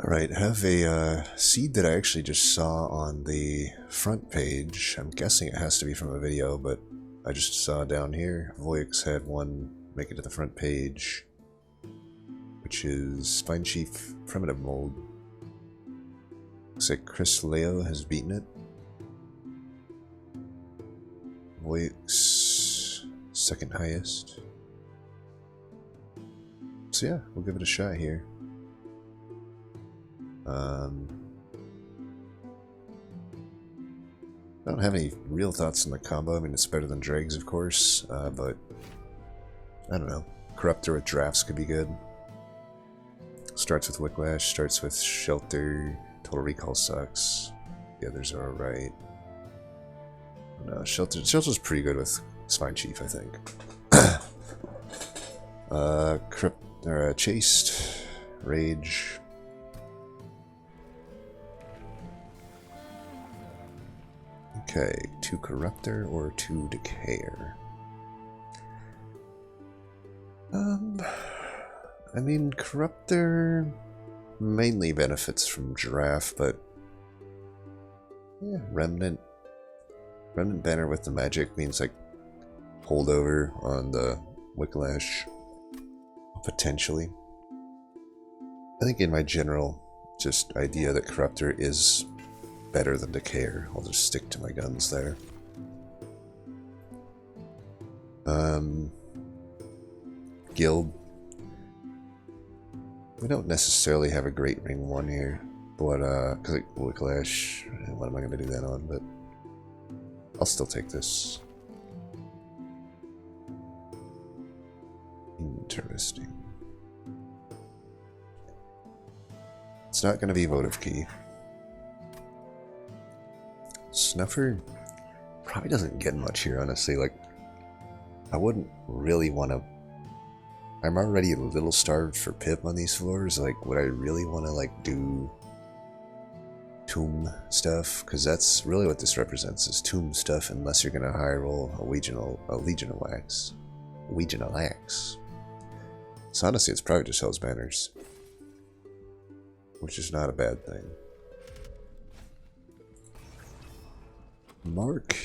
Alright, have a seed that I actually just saw on the front page. I'm guessing it has to be from a video, but I just saw down here. Voix had one make it to the front page, which is Spine Chief Primitive Mold. Looks like Chris Leo has beaten it. Voix, second highest. So yeah, we'll give it a shot here. I don't have any real thoughts on the combo. I mean, it's better than Dregs, of course, but I don't know. Corruptor with drafts could be good. Starts with Whiplash, starts with Shelter. Total Recall sucks. The others are alright. No, Shelter's pretty good with Spine Chief, I think. Chased, Rage. Okay, 2 Corruptor or 2 Decayer. I mean, Corruptor mainly benefits from Giraffe, but yeah, Remnant banner with the magic means like holdover on the Whiplash, potentially. I think in my general just idea that Corruptor is better than Decayer, I'll just stick to my guns there. Guild. We don't necessarily have a Great Ring 1 here, but because like Whiplash, what am I going to do that on? But I'll still take this. Interesting. It's not going to be Votive Key. Snuffer probably doesn't get much here, honestly. Like, I wouldn't really want to. I'm already a little starved for Pip on these floors. Like, would I really want to like do tomb stuff? Because that's really what this represents, is tomb stuff. Unless you're gonna high roll a Legion of Axe. So honestly, it's probably just Hell's Banners, which is not a bad thing. Mark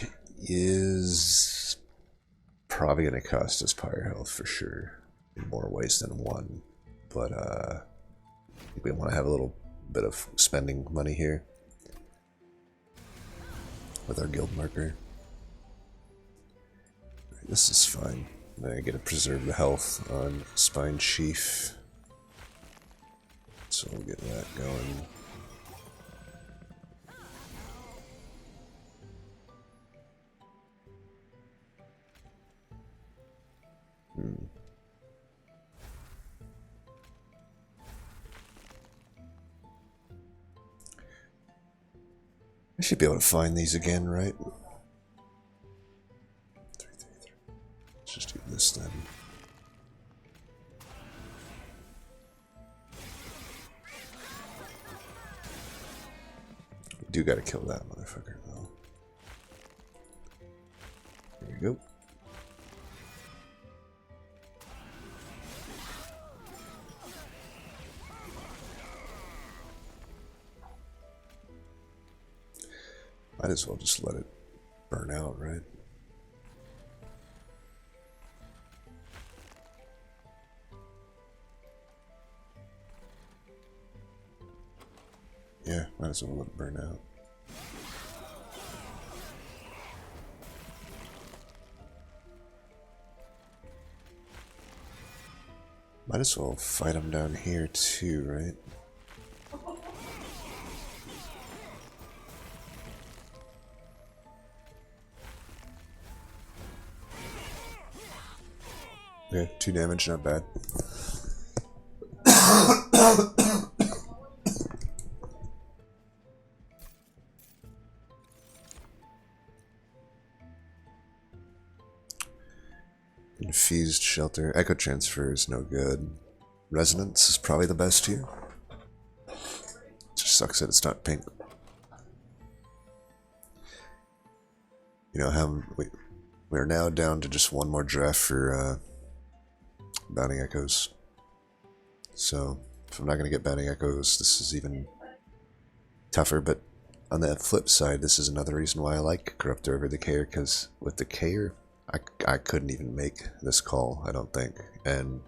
is probably gonna cost us Pyre Health for sure. In more ways than one, but I think we want to have a little bit of spending money here with our guild marker. This is fine. I get to preserve the health on Spine Chief, so we'll get that going. I should be able to find these again, right? 333. Let's just do this then. We do gotta kill that motherfucker, though. There we go. Might as well just let it burn out, right? Yeah, might as well let it burn out. Might as well fight him down here too, right? Okay, 2 damage, not bad. Infused Shelter. Echo Transfer is no good. Resonance is probably the best here. Just sucks that it's not pink. You know how we're now down to just one more draft for Bounding Echoes. So I'm not going to get banning echoes, this is even tougher, but on the flip side, this is another reason why I like Corruptor over Decayer, because with Decayer, I couldn't even make this call, I don't think, and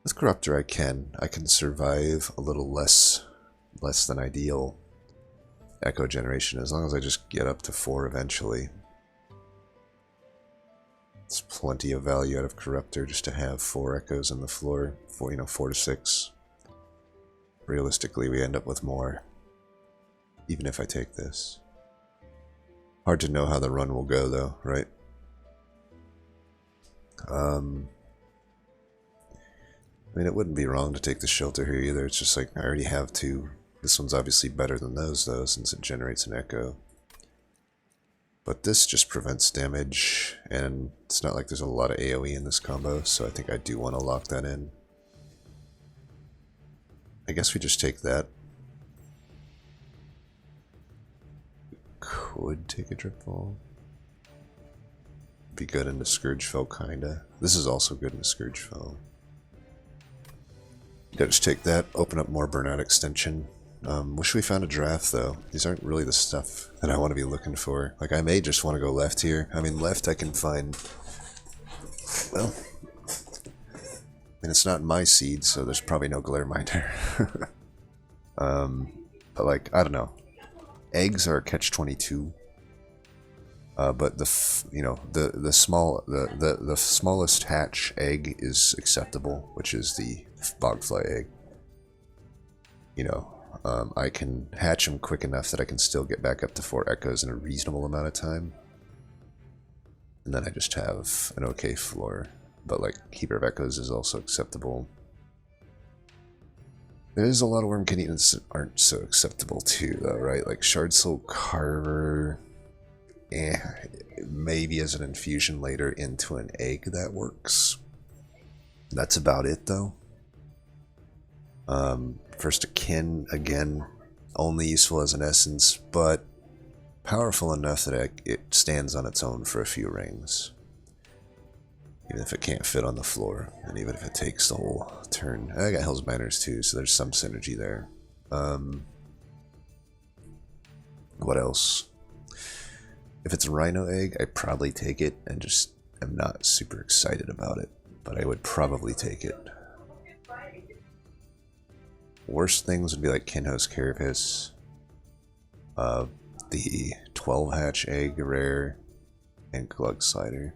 with Corruptor I can survive a little less than ideal echo generation, as long as I just get up to 4 eventually. It's plenty of value out of Corruptor just to have 4 echoes on the floor, 4 to 6. Realistically, we end up with more, even if I take this. Hard to know how the run will go though, right? I mean, it wouldn't be wrong to take the shelter here either. It's just like, I already have 2. This one's obviously better than those though, since it generates an echo. But this just prevents damage, and it's not like there's a lot of AoE in this combo, so I think I do want to lock that in. I guess we just take that. Could take a drip ball. Be good into Scourgefell, kinda. This is also good into Scourgefell. Yeah, just take that, open up more Burnout Extension. Wish we found a draft though. These aren't really the stuff that I want to be looking for. Like, I may just want to go left here. I mean, left I can find, well, I mean, it's not my seed, so there's probably no Glareminder. But like, I don't know. Eggs are catch-22. But the smallest hatch egg is acceptable, which is the bogfly egg. You know, I can hatch them quick enough that I can still get back up to 4 echoes in a reasonable amount of time. And then I just have an okay floor. But like, Keeper of Echoes is also acceptable. There's a lot of Worm Canadians that aren't so acceptable too, though, right? Like Shard Soul Carver, maybe as an infusion later into an egg that works. That's about it, though. First Akin, again, only useful as an essence, but powerful enough that it stands on its own for a few rings. Even if it can't fit on the floor, and even if it takes the whole turn. I got Hell's Banners too, so there's some synergy there. What else? If it's a Rhino Egg, I probably take it, and just am not super excited about it, but I would probably take it. Worst things would be like Kinho's Carapace, the 12 hatch egg rare, and Glug Slider.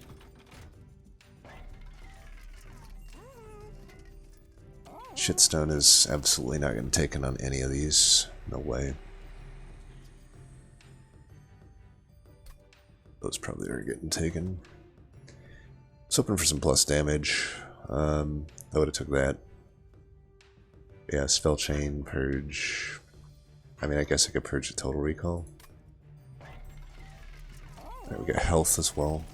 Shitstone is absolutely not getting taken on any of these. No way. Those probably are getting taken. I was hoping for some plus damage. I would have took that. Yeah, Spell Chain, Purge. I mean, I guess I could Purge a Total Recall. Right, we got Health as well.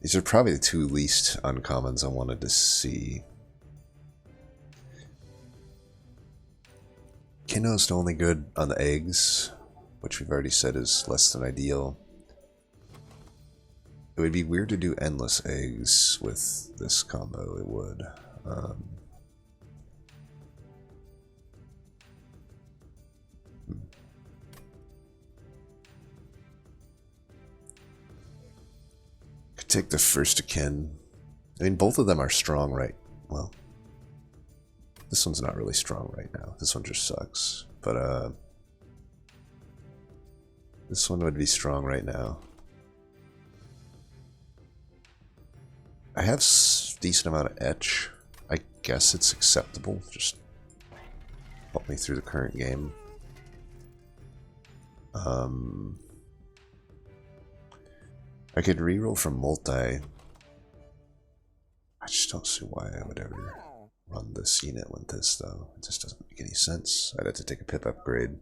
These are probably the 2 least uncommons I wanted to see. Kinho's only good on the eggs, which we've already said is less than ideal. It would be weird to do endless eggs with this combo, it would. Could take the first Akin. I mean, both of them are strong, right? Well, this one's not really strong right now. This one just sucks. But, this one would be strong right now. I have a decent amount of etch. I guess it's acceptable. Just help me through the current game. I could reroll from multi. I just don't see why I would ever run this unit with this, though. It just doesn't make any sense. I'd have to take a pip upgrade.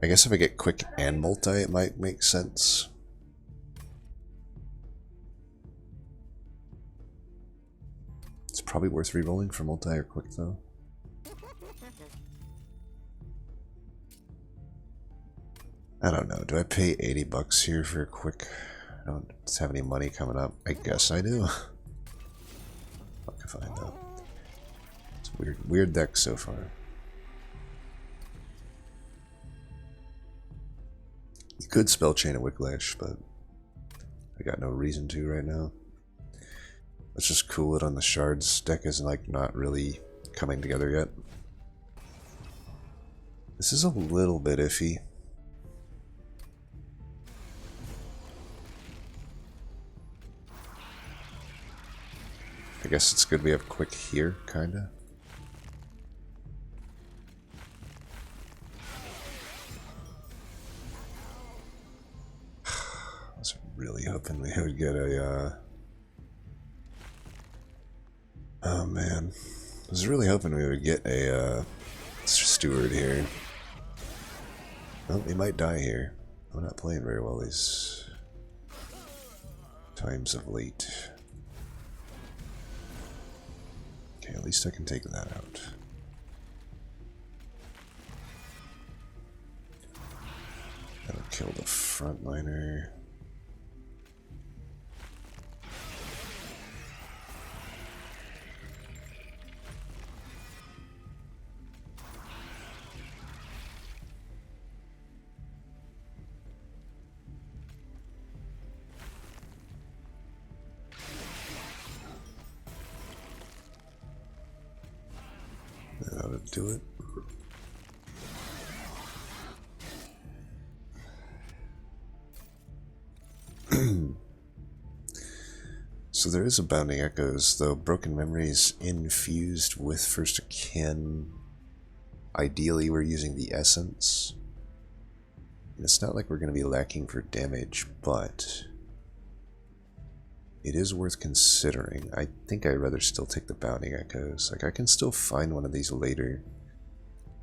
I guess if I get quick and multi, it might make sense. It's probably worth rerolling for multi or quick, though. I don't know. Do I pay 80 bucks here for a quick? I don't have any money coming up. I guess I do. fine though. It's a weird deck so far. You could spell Chain of Whiplash, but I got no reason to right now. Let's just cool it on the shards. Deck is like not really coming together yet. This is a little bit iffy. I guess it's good we have quick here, kinda. I was really hoping we would get a, oh man. I was really hoping we would get a, steward here. Well, we might die here. I'm not playing very well these times of late. Okay, at least I can take that out. That'll kill the frontliner. That ought to do it. So there is a Bounding Echoes, though Broken Memories infused with First Akin. Ideally, we're using the Essence. And it's not like we're going to be lacking for damage, but it is worth considering. I think I'd rather still take the Bounding Echoes. Like, I can still find one of these later.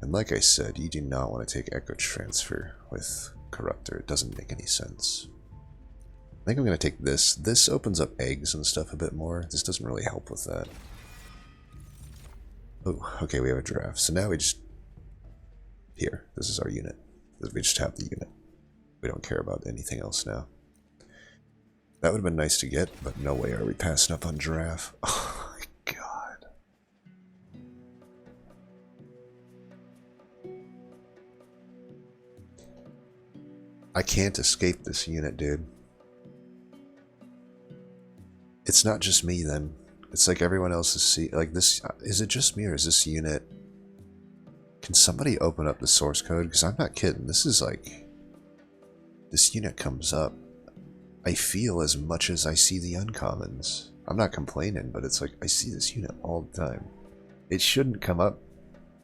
And like I said, you do not want to take Echo Transfer with Corruptor. It doesn't make any sense. I think I'm going to take this. This opens up eggs and stuff a bit more. This doesn't really help with that. Oh, okay, we have a draft. So now we just... Here, this is our unit. We just have the unit. We don't care about anything else now. That would have been nice to get, but no way are we passing up on giraffe. Oh my god. I can't escape this unit, dude. It's not just me then. It's like everyone else is like this. Is it just me or is this unit? Can somebody open up the source code? Because I'm not kidding. This is like, this unit comes up. I feel as much as I see the uncommons. I'm not complaining, but it's like I see this unit all the time. It shouldn't come up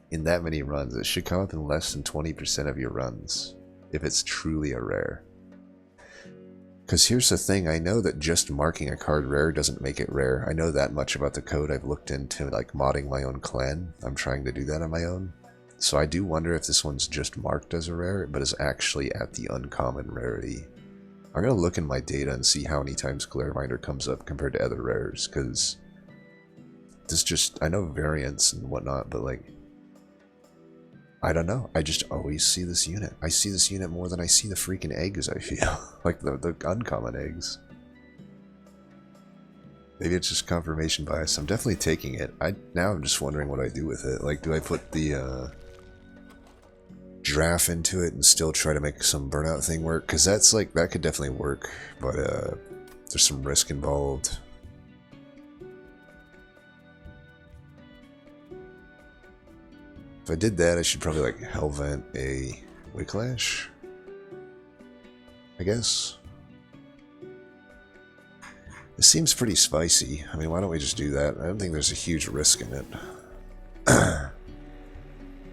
in that many runs. It should come up in less than 20% of your runs if it's truly a rare. Because here's the thing, I know that just marking a card rare doesn't make it rare. I know that much about the code. I've looked into like modding my own clan. I'm trying to do that on my own. So I do wonder if this one's just marked as a rare, but is actually at the uncommon rarity. I'm going to look in my data and see how many times Glareminder comes up compared to other rares, because this just, I know variants and whatnot, but like, I don't know. I just always see this unit. I see this unit more than I see the freaking eggs, I feel. Like the uncommon eggs. Maybe it's just confirmation bias. I'm definitely taking it. Now I'm just wondering what I do with it. Like, do I put the draft into it and still try to make some burnout thing work? Because that's like, that could definitely work. But there's some risk involved. If I did that, I should probably like Hellvent a Whiplash, I guess. It seems pretty spicy. I mean, why don't we just do that? I don't think there's a huge risk in it.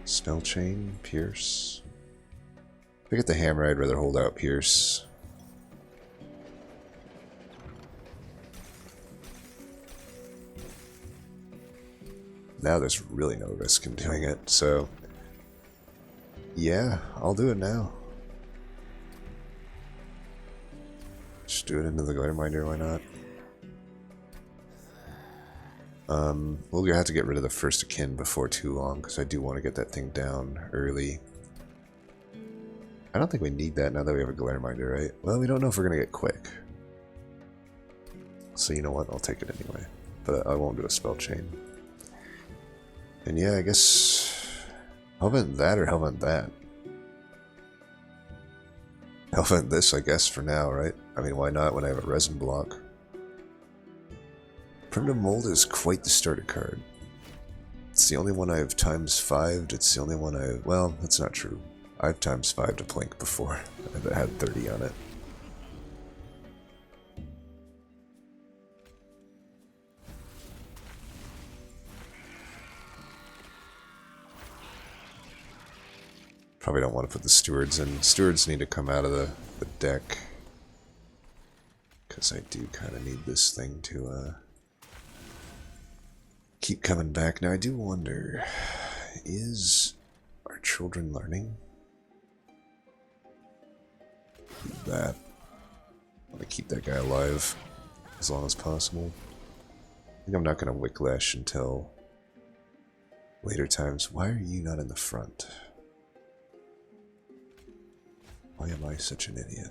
Spell Chain, Pierce. If I get the hammer, I'd rather hold out Pierce. Now there's really no risk in doing it, so yeah, I'll do it now. Just do it into the Glareminder, why not? We'll have to get rid of the First Akin before too long, because I do want to get that thing down early. I don't think we need that now that we have a Glareminder, right? Well, we don't know if we're going to get quick. So you know what, I'll take it anyway. but I won't do a spell chain. And yeah, I guess Hellvent that or Hellvent that. Hellvent this, I guess, for now, right? I mean, why not when I have a resin block? Primitive Mold is quite the starter card. It's the only one I have times 5'd. It's the only one I... Well, that's not true. I've times 5'd a Plink before. I had 30 on it. Probably don't want to put the stewards in. Stewards need to come out of the deck. Because I do kind of need this thing to keep coming back. Now I do wonder, is our children learning? That. I want to keep that guy alive as long as possible. I think I'm not going to Wicklash until later times. Why are you not in the front? Why am I such an idiot?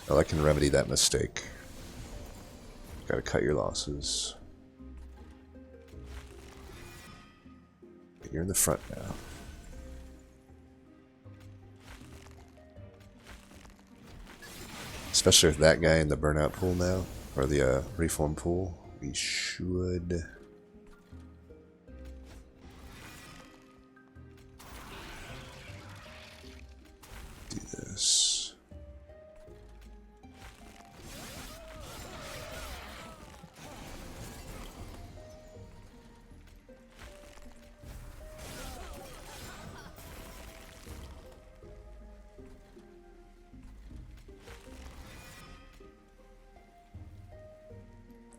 Well, I can remedy that mistake. Gotta cut your losses. You're in the front now. Especially with that guy in the burnout pool now, or the reform pool, we should... do this.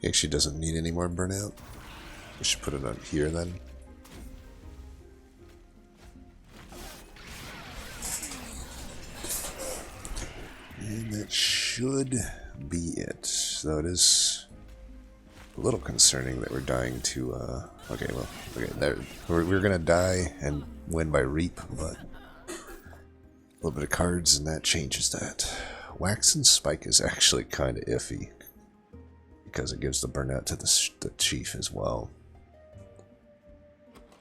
He actually doesn't need any more burnout. We should put it on here then. And that should be it. Though it is a little concerning that we're dying to, okay, well, okay, there, we're gonna die and win by reap, but a little bit of cards and that changes that. Wax and Spike is actually kind of iffy, because it gives the burnout to the chief as well.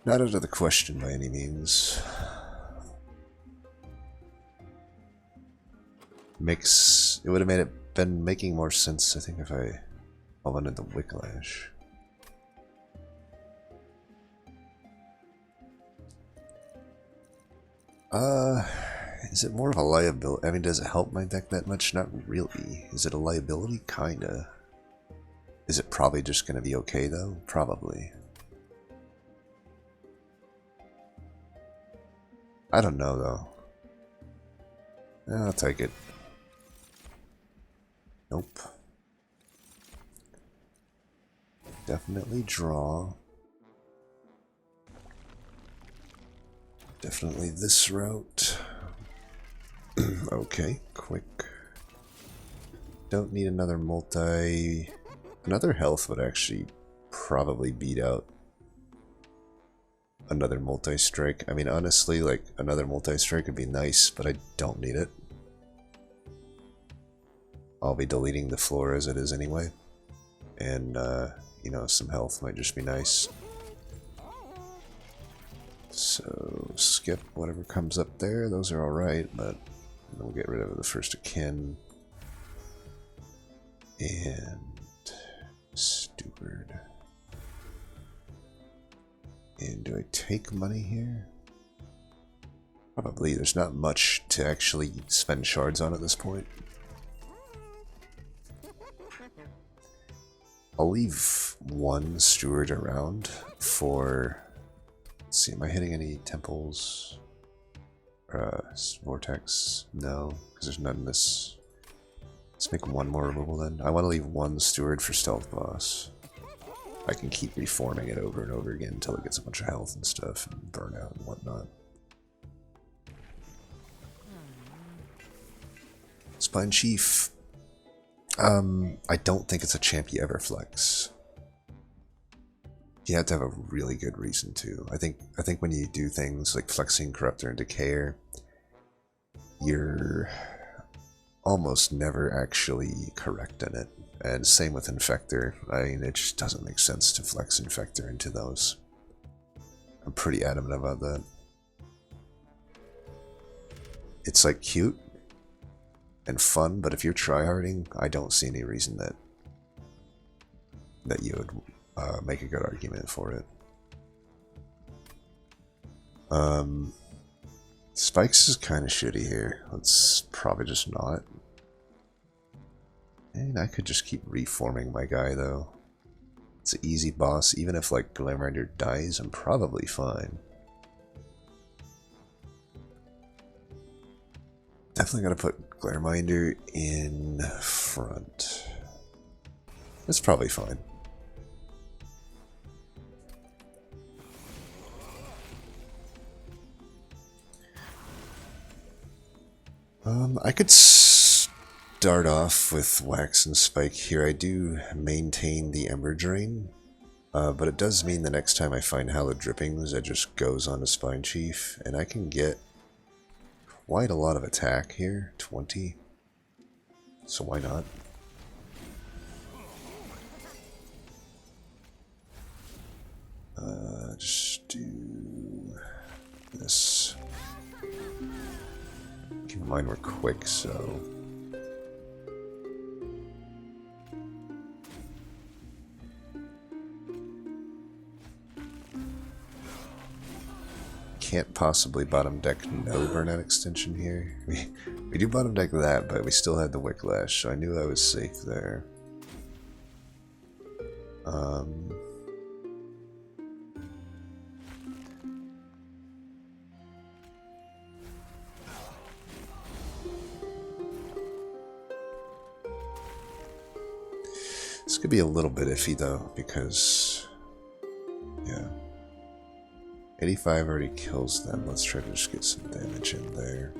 Not out of the question by any means. It would have been making more sense, I think, if I wanted the Wicklash. Is it more of a liability? I mean, does it help my deck that much? Not really. Is it a liability? Kinda. Is it probably just gonna be okay though? Probably. I don't know though. I'll take it. Nope. Definitely draw. Definitely this route. Okay, quick. Don't need another multi... Another health would actually probably beat out another multi-strike. I mean, honestly, like, another multi-strike would be nice, but I don't need it. I'll be deleting the floor as it is anyway. And, you know, some health might just be nice. So, skip whatever comes up there. Those are alright, but we'll get rid of the first akin. And... steward. And do I take money here? Probably. There's not much to actually spend shards on at this point. I'll leave one steward around for... Let's see, am I hitting any temples? Vortex? No, because there's none in this. Let's make one more removal then. I want to leave one steward for stealth boss. I can keep reforming it over and over again until it gets a bunch of health and stuff and burnout and whatnot. Spine Chief. I don't think it's a champ you ever flex. You have to have a really good reason to. I think when you do things like flexing Corruptor and Decayer, you're almost never actually correct in it. And same with Infector. I mean, it just doesn't make sense to flex Infector into those. I'm pretty adamant about that. It's like cute and fun, but if you're tryharding, I don't see any reason that you would make a good argument for it. Spikes is kind of shitty here. Let's probably just not. And I could just keep reforming my guy though. It's an easy boss. Even if like Glareminder dies, I'm probably fine. Definitely gotta put Glareminder in front. It's probably fine. I could start off with Wax and Spike here. I do maintain the Ember Drain, but it does mean the next time I find Hallowed Drippings, it just goes on to Spine Chief, and I can get quite a lot of attack here, 20, so why not? Just do this. Keep in mind we're quick, so... Can't possibly bottom deck no burnout extension here. We do bottom deck that, but we still had the Wicklash, so I knew I was safe there. This could be a little bit iffy though, because yeah. 85 already kills them. Let's try to just get some damage in there.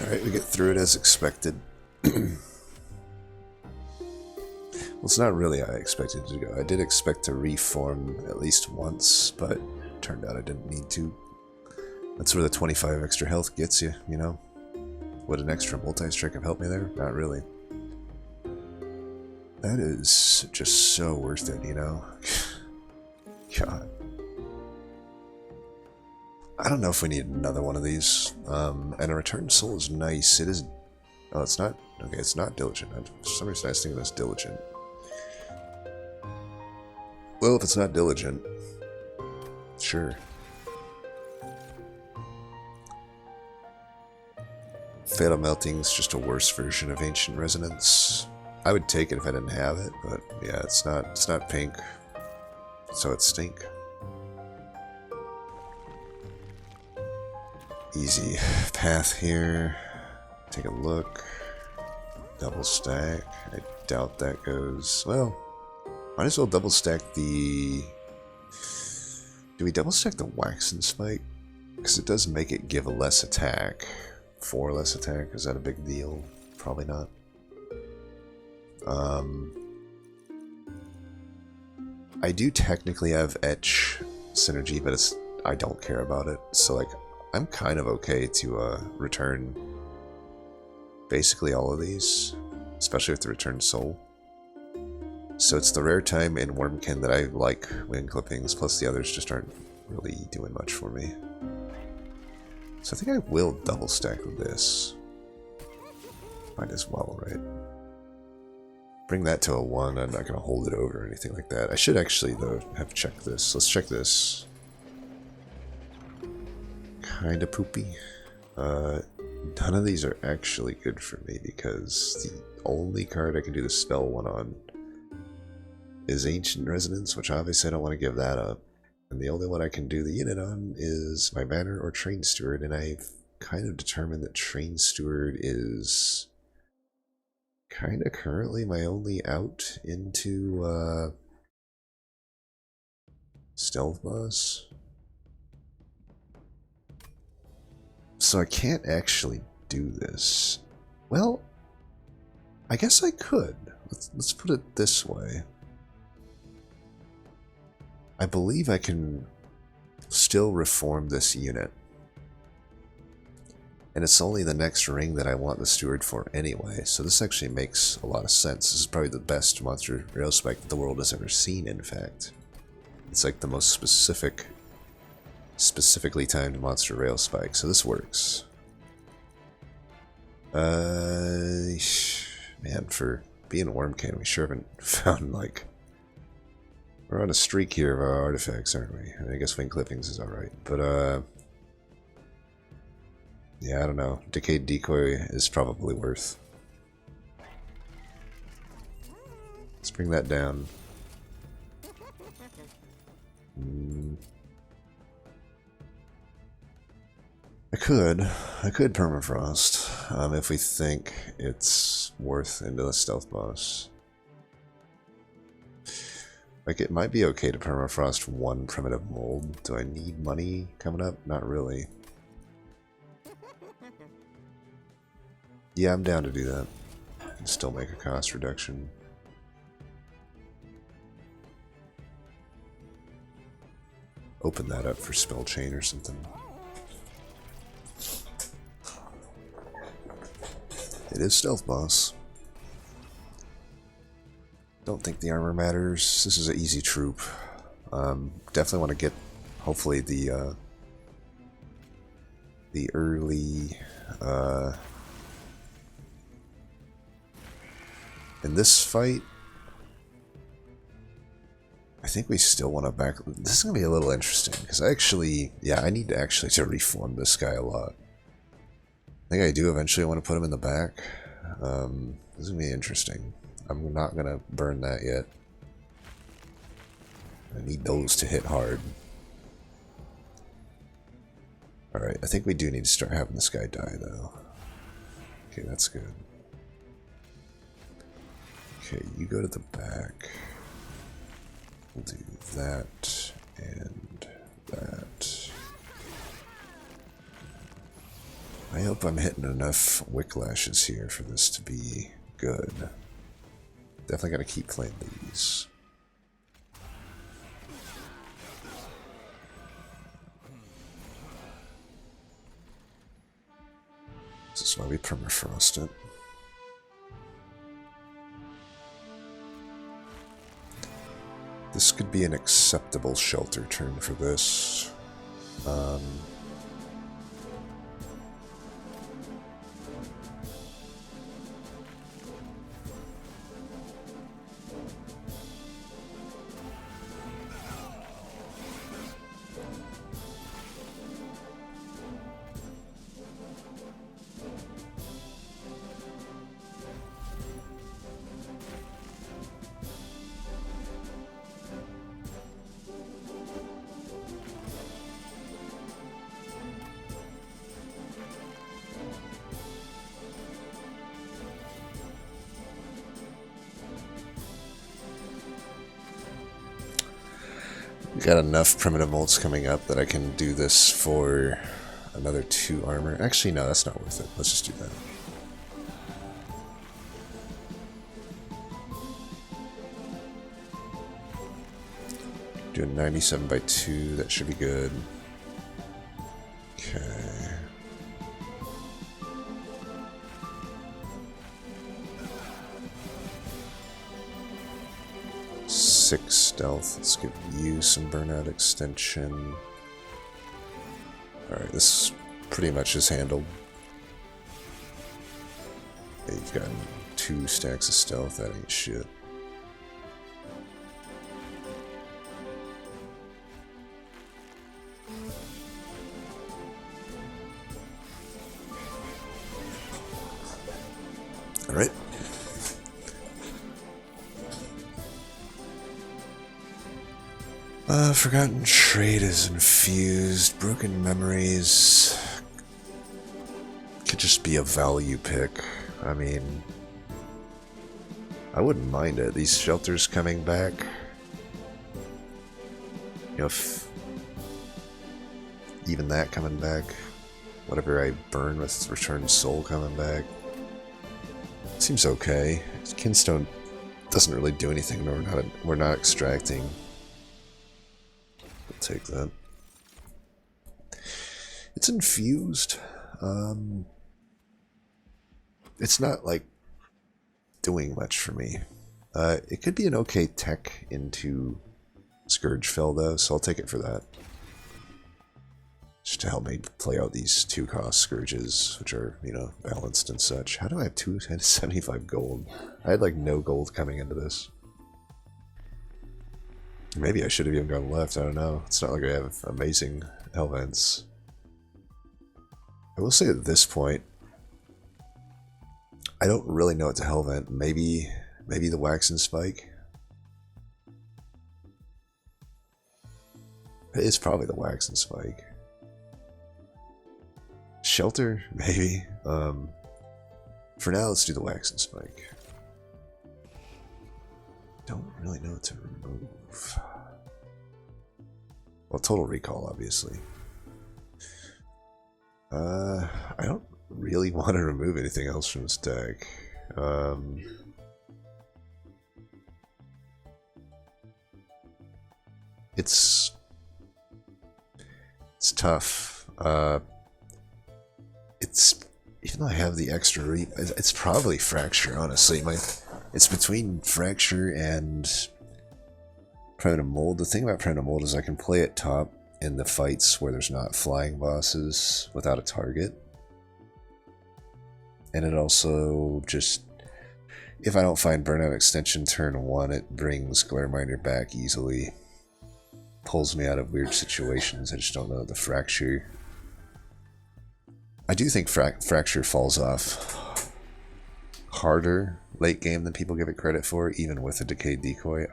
Alright, we get through it as expected. Well, it's not really how I expected it to go. I did expect to reform at least once, but it turned out I didn't need to. That's where the 25 extra health gets you, you know? Would an extra multi-strike have helped me there? Not really. That is just so worth it, you know? God. I don't know if we need another one of these. And a Returned Soul is nice. It is... Oh, it's not... Okay, it's not Diligent. For some reason I was thinking that's Diligent. Well, if it's not Diligent... Sure. Fatal Melting's just a worse version of Ancient Resonance. I would take it if I didn't have it, but yeah, it's not pink. So it's stink. Easy path here. Take a look. Double stack. I doubt that goes... Well, might as well double stack the... Do we double stack the Wax and Spike? Because it does make it give a less attack. 4 less attack. Is that a big deal? Probably not. I do technically have Etch synergy, but I don't care about it. So like, I'm kind of okay to return basically all of these, especially with the Returned Soul. So it's the rare time in Wormkin that I like Wind Clippings, plus the others just aren't really doing much for me. So I think I will double stack with this. Might as well, right? Bring that to a 1, I'm not going to hold it over or anything like that. I should actually, though, have checked this. Let's check this. Kinda poopy. None of these are actually good for me because the only card I can do the spell one on is Ancient Resonance, which obviously I don't want to give that up. And the only one I can do the unit on is my Banner or Train Steward, and I've kind of determined that Train Steward is Kinda currently my only out into stealth boss. So I can't actually do this. Well, I guess I could. Let's put it this way. I believe I can still reform this unit. And it's only the next ring that I want the steward for anyway, so this actually makes a lot of sense. This is probably the best monster rail spike that the world has ever seen, in fact. It's like the most specifically timed monster rail spike, so this works. Man, for being Wormkin, we sure haven't found, like... We're on a streak here of our artifacts, aren't we? I mean, I guess wing clippings is alright, but, yeah, I don't know. Decayed Decoy is probably worth. Let's bring that down. I could permafrost if we think it's worth into the stealth boss. Like, it might be okay to permafrost one primitive mold. Do I need money coming up? Not really. Yeah, I'm down to do that. And still make a cost reduction. Open that up for spell chain or something. It is stealth boss. Don't think the armor matters. This is an easy troop. Definitely want to get, hopefully, the early, in this fight, I think we still want to back... This is going to be a little interesting, because actually, yeah, I need to actually reform this guy a lot. I think I do eventually want to put him in the back. This is going to be interesting. I'm not going to burn that yet. I need those to hit hard. Alright, I think we do need to start having this guy die, though. Okay, that's good. Okay, you go to the back. We'll do that and that. I hope I'm hitting enough Wicklashes here for this to be good. Definitely gotta keep playing these. This is why we permafrost it. This could be an acceptable shelter turn for this. Got enough primitive molds coming up that I can do this for another 2 armor. Actually, no, that's not worth it. Let's just do that. Doing 97 by 2, that should be good. Okay. Six stealth. Let's give you some burnout extension. Alright, this pretty much is handled. Yeah, you've gotten 2 stacks of stealth, that ain't shit. Alright. Forgotten Trade is infused. Broken Memories could just be a value pick. I mean, I wouldn't mind it. These shelters coming back. You know, if even that coming back. Whatever I burn with Returned Soul coming back. Seems okay. Kinstone doesn't really do anything. We're not extracting. We'll take that. It's infused. It's not like doing much for me. It could be an okay tech into Scourgefell though, so I'll take it for that. Just to help me play out these 2-cost Scourges, which are, you know, balanced and such. How do I have 275 gold? I had like no gold coming into this. Maybe I should have even gone left, I don't know. It's not like I have amazing Hellvents. I will say at this point, I don't really know what to Hellvent. Maybe the Wax and Spike? It's probably the Wax and Spike. Shelter? Maybe. For now, let's do the Wax and Spike. Don't really know what to remove. Well, Total Recall, obviously. I don't really want to remove anything else from this deck. It's tough. Even though I have the extra reap, it's probably Fracture, honestly. It's between Fracture and Primitive Mold. The thing about Primitive Mold is I can play it top in the fights where there's not flying bosses without a target. And it also just, if I don't find Burnout Extension turn 1, it brings Glareminder back easily. Pulls me out of weird situations. I just don't know the Fracture. I do think Fracture falls off harder late game than people give it credit for, even with a Decayed Decoy.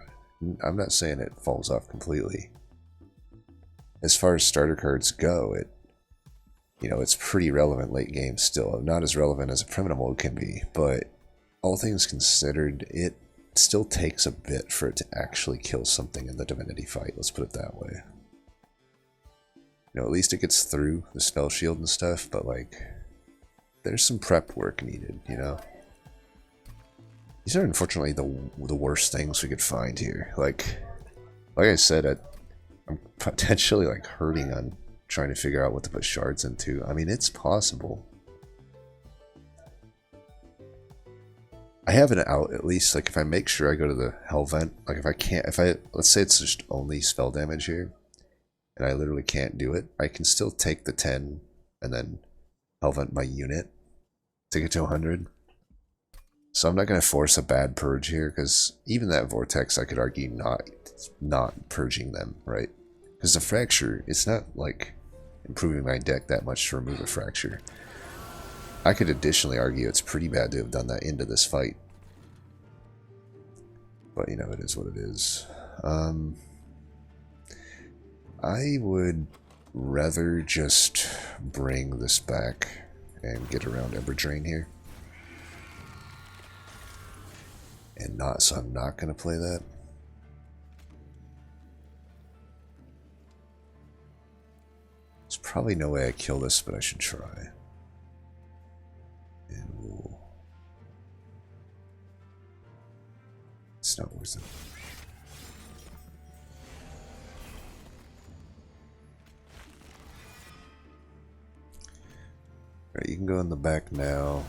I'm not saying it falls off completely. As far as starter cards go, it's pretty relevant late game still. Not as relevant as a Primitive Mold can be, but all things considered, it still takes a bit for it to actually kill something in the Divinity fight, let's put it that way. At least it gets through the spell shield and stuff, but like, there's some prep work needed, These are unfortunately the worst things we could find here. Like I said, I'm potentially like hurting on trying to figure out what to put shards into. I mean, it's possible. I have an out at least. Like if I make sure I go to the Hellvent, like let's say it's just only spell damage here, and I literally can't do it, I can still take the 10 and then Hellvent my unit to get to 100. So I'm not going to force a bad purge here, because even that Vortex, I could argue not purging them, right? Because the Fracture, it's not like improving my deck that much to remove a Fracture. I could additionally argue it's pretty bad to have done that into this fight. But, it is what it is. I would rather just bring this back and get around Ember Drain here. So I'm not going to play that. There's probably no way I kill this, but I should try. And we'll... It's not worth it. Alright, you can go in the back now.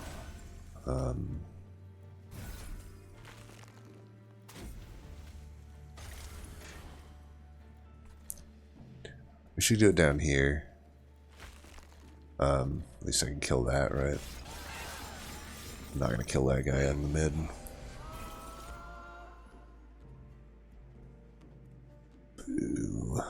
We should do it down here. At least I can kill that, right? I'm not gonna kill that guy out in the mid. Boo.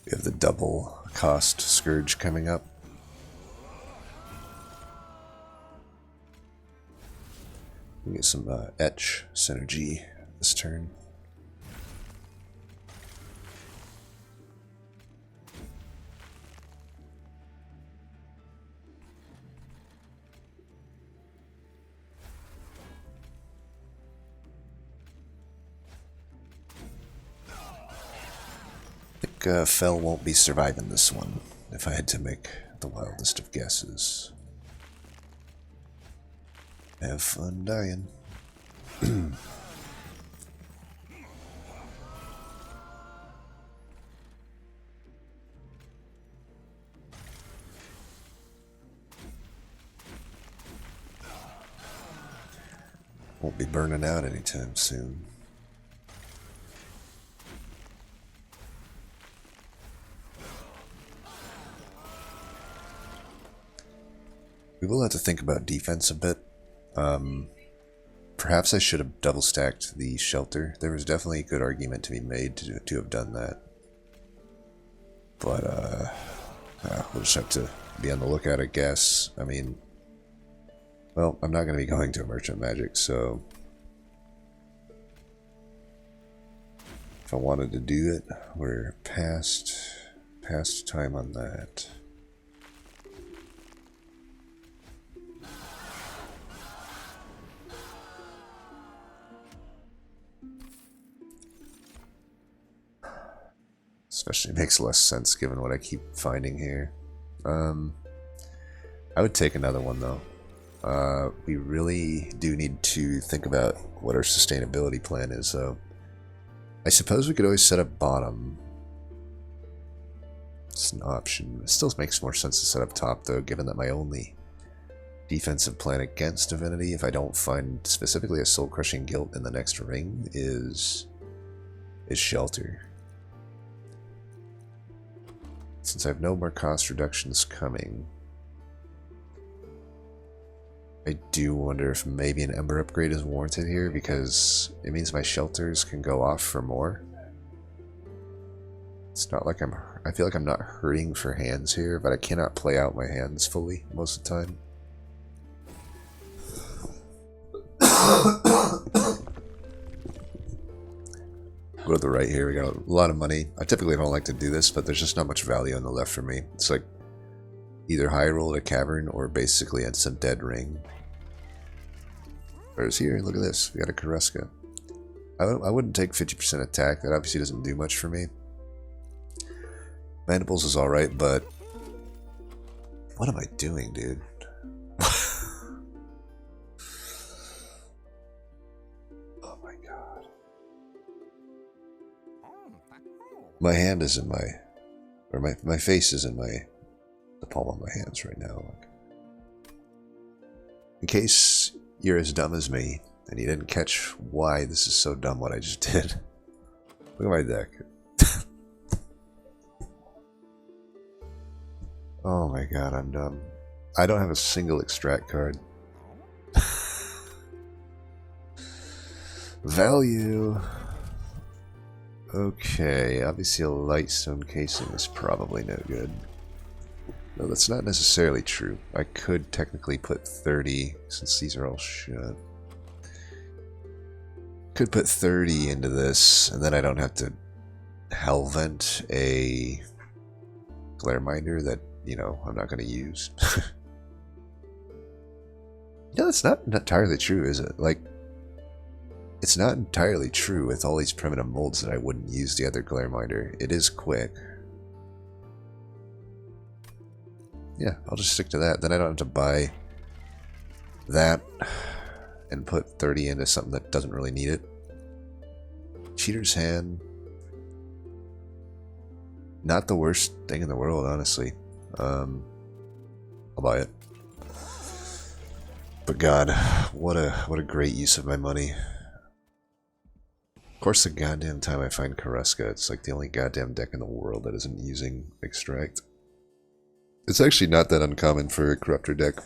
We have the double cost Scourge coming up. We get some Etch synergy this turn. I think Fel won't be surviving this one, if I had to make the wildest of guesses. Have fun dying. Won't be burning out anytime soon. We will have to think about defense a bit. Perhaps I should have double stacked the shelter. There was definitely a good argument to be made to have done that. But we'll just have to be on the lookout, I guess. I mean, well, I'm not going to be going to a Merchant Magic, so if I wanted to do it, we're past time on that. Especially makes less sense given what I keep finding here. I would take another one though. We really do need to think about what our sustainability plan is, though. I suppose we could always set up bottom. It's an option. It still makes more sense to set up top, though, given that my only defensive plan against Divinity, if I don't find specifically a soul-crushing guilt in the next ring, is shelter. Since I have no more cost reductions coming, I do wonder if maybe an Ember upgrade is warranted here, because it means my shelters can go off for more. It's not like I feel like I'm not hurting for hands here, but I cannot play out my hands fully most of the time. Go to the right here. We got a lot of money. I typically don't like to do this, but there's just not much value on the left for me. It's like either high roll at a cavern or basically it's a dead ring. Whereas here, look at this. We got a Karuska. I wouldn't take 50% attack. That obviously doesn't do much for me. Mandibles is alright, but what am I doing, dude? Oh my god. My hand is in my face is in the palm of my hands right now. In case you're as dumb as me and you didn't catch why this is so dumb what I just did. Look at my deck. Oh my god, I'm dumb. I don't have a single extract card. Value. Okay, obviously a lightstone casing is probably no good. No, that's not necessarily true. I could technically put 30, since these are all shit. Could put 30 into this, and then I don't have to hellvent a Glareminder that, you know, I'm not going to use. No, that's not entirely true, is it? Like, it's not entirely true with all these primitive molds that I wouldn't use the other Glareminder. It is quick. Yeah, I'll just stick to that. Then I don't have to buy that and put 30 into something that doesn't really need it. Cheater's Hand. Not the worst thing in the world, honestly. I'll buy it. But God, what a great use of my money. Of course, the goddamn time I find Karuska, it's like the only goddamn deck in the world that isn't using Extract. It's actually not that uncommon for a Corruptor deck,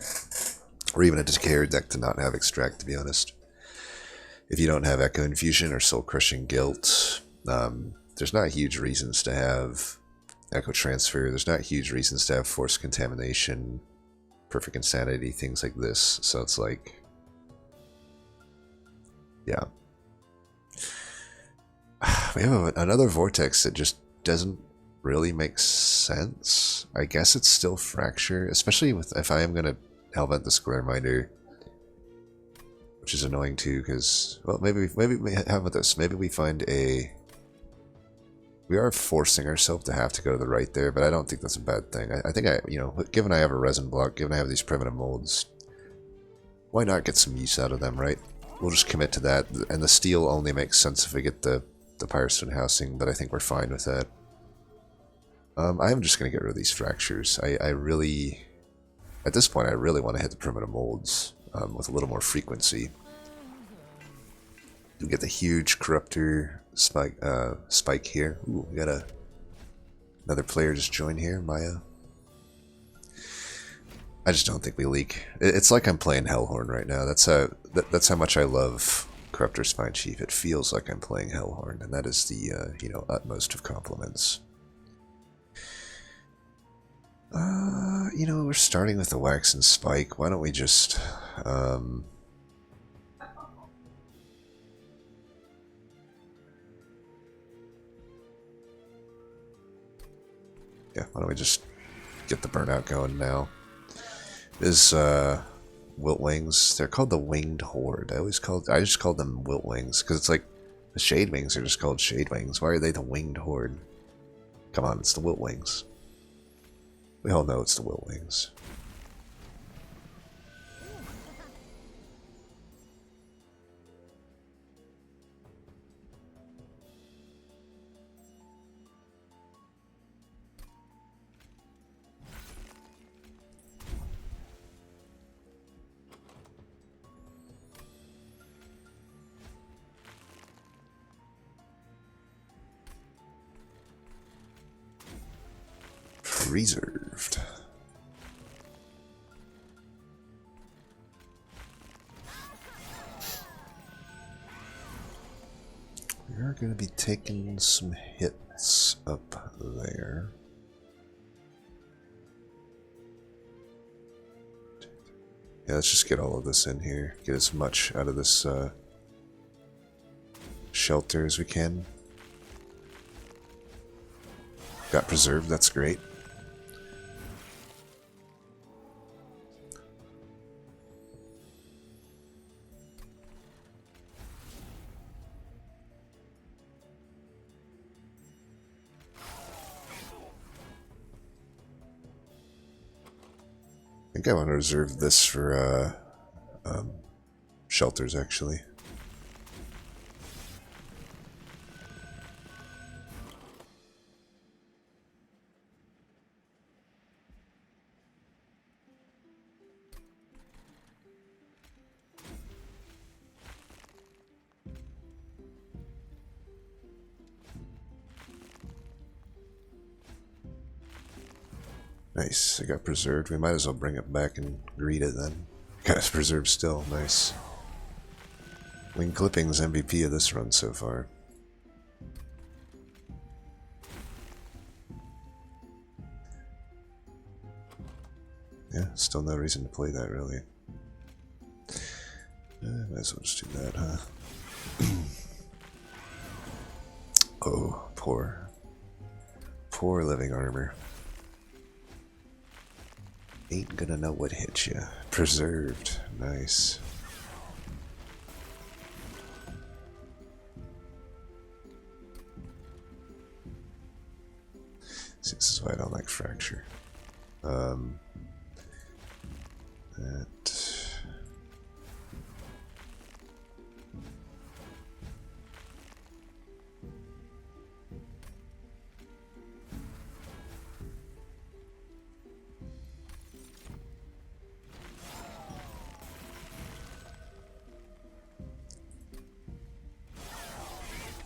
or even a Decay deck, to not have Extract, to be honest. If you don't have Echo Infusion or Soul Crushing Guilt, there's not huge reasons to have Echo Transfer. There's not huge reasons to have Force Contamination, Perfect Insanity, things like this. So it's like, yeah. We have another Vortex that just doesn't really make sense. I guess it's still Fracture, especially with if I am going to Hellvent this Glareminder, which is annoying too, because, well, maybe how about this? Maybe we find a... We are forcing ourselves to have to go to the right there, but I don't think that's a bad thing. I think you know, given I have a resin block, given I have these primitive molds, why not get some use out of them, right? We'll just commit to that, and the steel only makes sense if we get the Pyrostone housing, but I think we're fine with that. I'm just going to get rid of these fractures. I really, at this point, I really want to hit the primitive molds with a little more frequency. We get the huge corruptor spike here. Ooh, we got another player just joined here, Maya. I just don't think we leak. It's like I'm playing Hellhorn right now. That's how much I love Corruptor Spine Chief. It feels like I'm playing Hellhorn, and that is the you know, utmost of compliments. You know, we're starting with the Wax and Spike. Why don't we just yeah, why don't we just get the burnout going now? Is Wiltwings, they're called the Winged Horde. I just called them Wiltwings because it's like the Shade Wings are just called Shade Wings. Why are they the Winged Horde? Come on, it's the Wiltwings. We all know it's the Wiltwings. Reserved. We are going to be taking some hits up there. Yeah, let's just get all of this in here. Get as much out of this shelter as we can. Got preserved, that's great. I think I want to reserve this for shelters, actually. Nice, it got preserved. We might as well bring it back and greet it then. Got it preserved still, nice. Wing Clipping's MVP of this run so far. Yeah, still no reason to play that really. Might as well just do that, huh? Oh, poor living armor. Ain't gonna know what hit you. Preserved. Nice. See, this is why I don't like Fracture. That...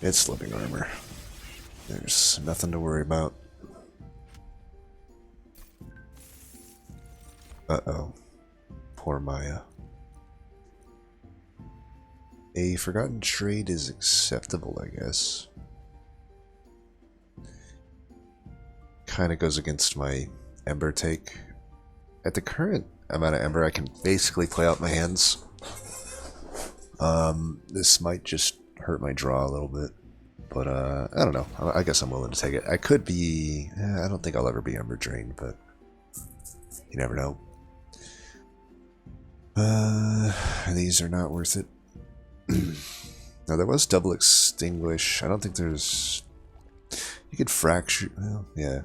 It's living armor. There's nothing to worry about. Uh-oh. Poor Maya. A forgotten trade is acceptable, I guess. kind of goes against my Ember take. At the current amount of Ember, I can basically play out my hands. This might just hurt my draw a little bit. But, I don't know. I guess I'm willing to take it. I could be... I don't think I'll ever be Ember Drained, but... You never know. These are not worth it. Now, there was Double Extinguish. I don't think there's... You could Fracture... Well, yeah.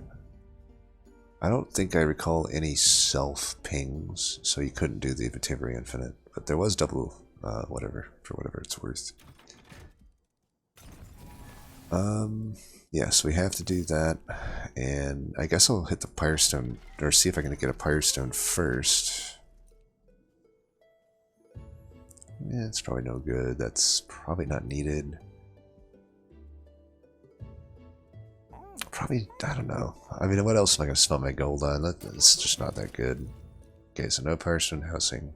I don't think I recall any self-pings, so you couldn't do the Vetivery Infinite. But there was double... whatever, for whatever it's worth. Yeah, so we have to do that, and I guess I'll hit the Pyrestone, or see if I can get a Pyrestone first. Yeah, it's probably no good. That's probably not needed. Probably, I don't know. I mean, what else am I going to spend my gold on? That's just not that good. Okay, so no Pyrestone housing.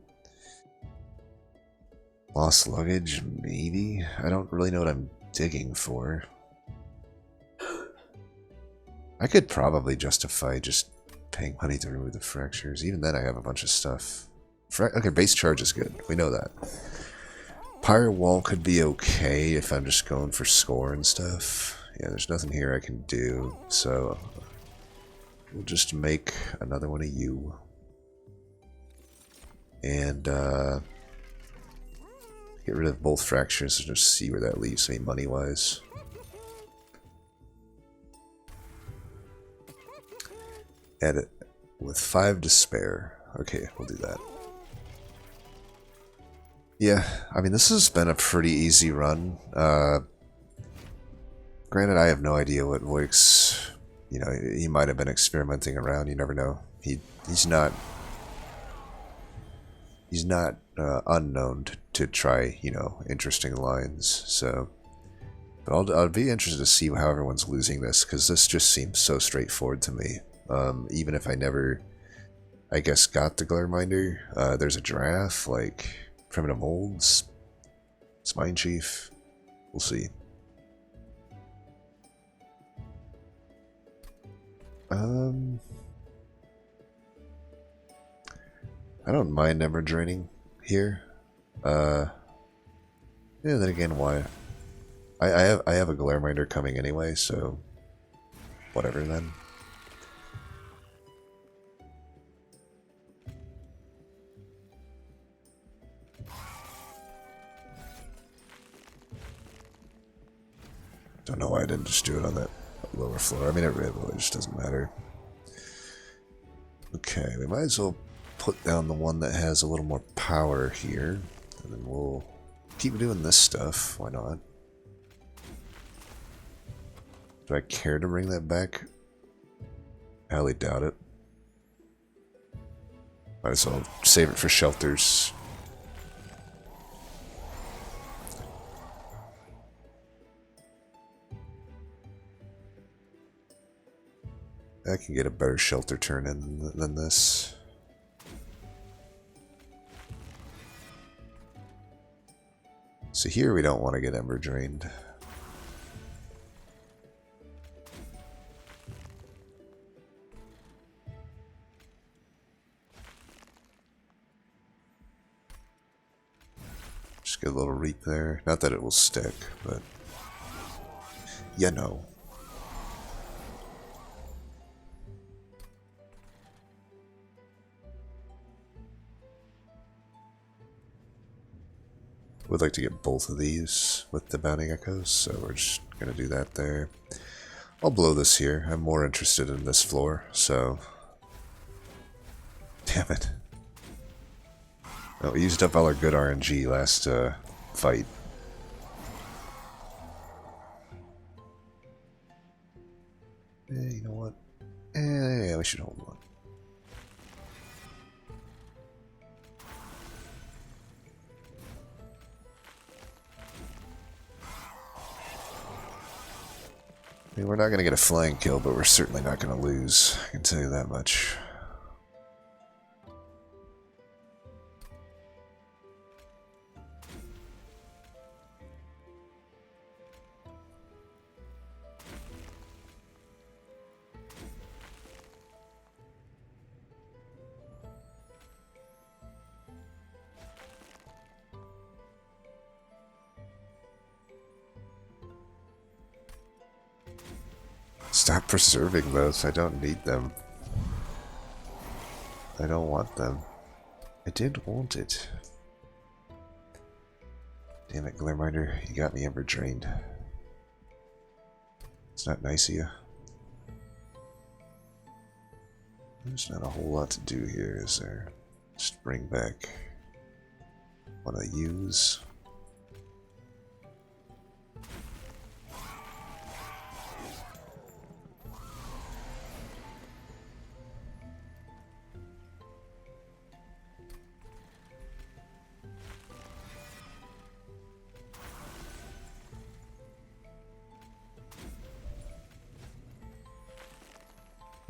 Lost luggage, maybe? I don't really know what I'm digging for. I could probably justify just paying money to remove the fractures. Even then, I have a bunch of stuff. Okay, base charge is good. We know that. Pyre wall could be okay if I'm just going for score and stuff. Yeah, there's nothing here I can do, so we'll just make another one of you. And get rid of both fractures and just see where that leaves me money-wise. Edit with 5 to spare. Okay, we'll do that. Yeah, I mean, this has been a pretty easy run. Granted, I have no idea what Voix, you know, he might have been experimenting around. You never know. He's not unknown to try, you know, interesting lines. So, but I'll be interested to see how everyone's losing this, because this just seems so straightforward to me. Even if I never, I guess, got the Glareminder, there's a giraffe, like primitive molds, Spine Chief. We'll see. I don't mind Ember Draining here. Yeah, then again, why? I have a Glareminder coming anyway, so whatever then. Don't know why I didn't just do it on that lower floor. I mean, it really just doesn't matter. Okay, we might as well put down the one that has a little more power here, and then we'll keep doing this stuff. Why not? Do I care to bring that back? I highly doubt it. Might as well save it for shelters. I can get a better shelter turn in than this. So here we don't want to get Ember Drained. Just get a little reap there. Not that it will stick, but you know. Would like to get both of these with the Bounding Echoes, so we're just going to do that there. I'll blow this here. I'm more interested in this floor, so... Damn it. Oh, we used up all our good RNG last fight. You know what? Yeah, we should hold on. I mean, we're not going to get a flying kill, but we're certainly not going to lose. I can tell you that much. Stop preserving those. I don't need them. I don't want them. I did want it. Damn it, Glareminder. You got me ever drained. It's not nice of you. There's not a whole lot to do here, is there? Just bring back what I use.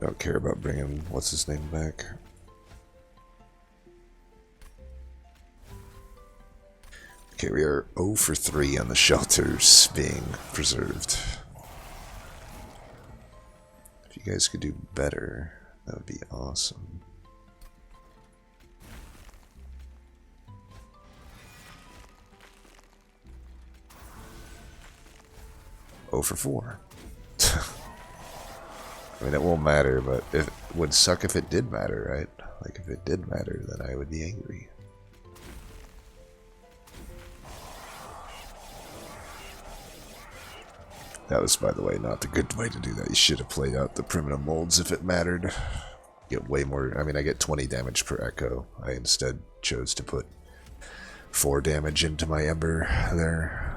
I don't care about bringing what's his name back. Okay, we are 0 for 3 on the shelters being preserved. If you guys could do better, that would be awesome. Oh for 4. I mean, it won't matter, but it would suck if it did matter, right? Like, if it did matter, then I would be angry. That was, by the way, not the good way to do that. You should have played out the primitive molds if it mattered. Get way more. I mean, I get 20 damage per echo. I instead chose to put 4 damage into my Ember there.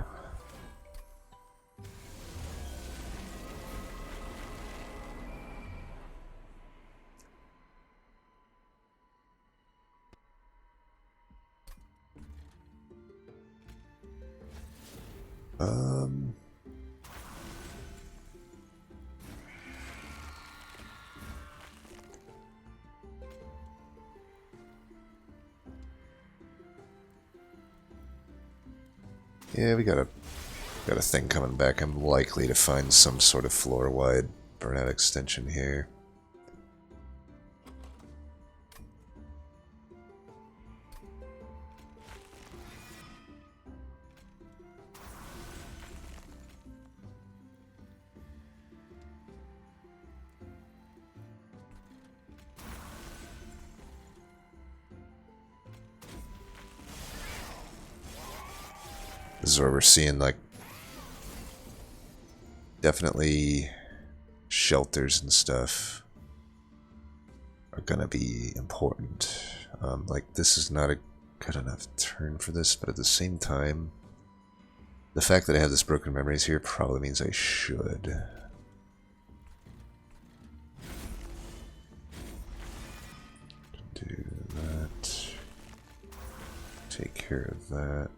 Yeah, we got a thing coming back. I'm likely to find some sort of floor-wide burnout extension here. This is where we're seeing, like, definitely shelters and stuff are gonna be important. Like, this is not a good enough turn for this, but at the same time, the fact that I have this broken memories here probably means I should. Do that. Take care of that.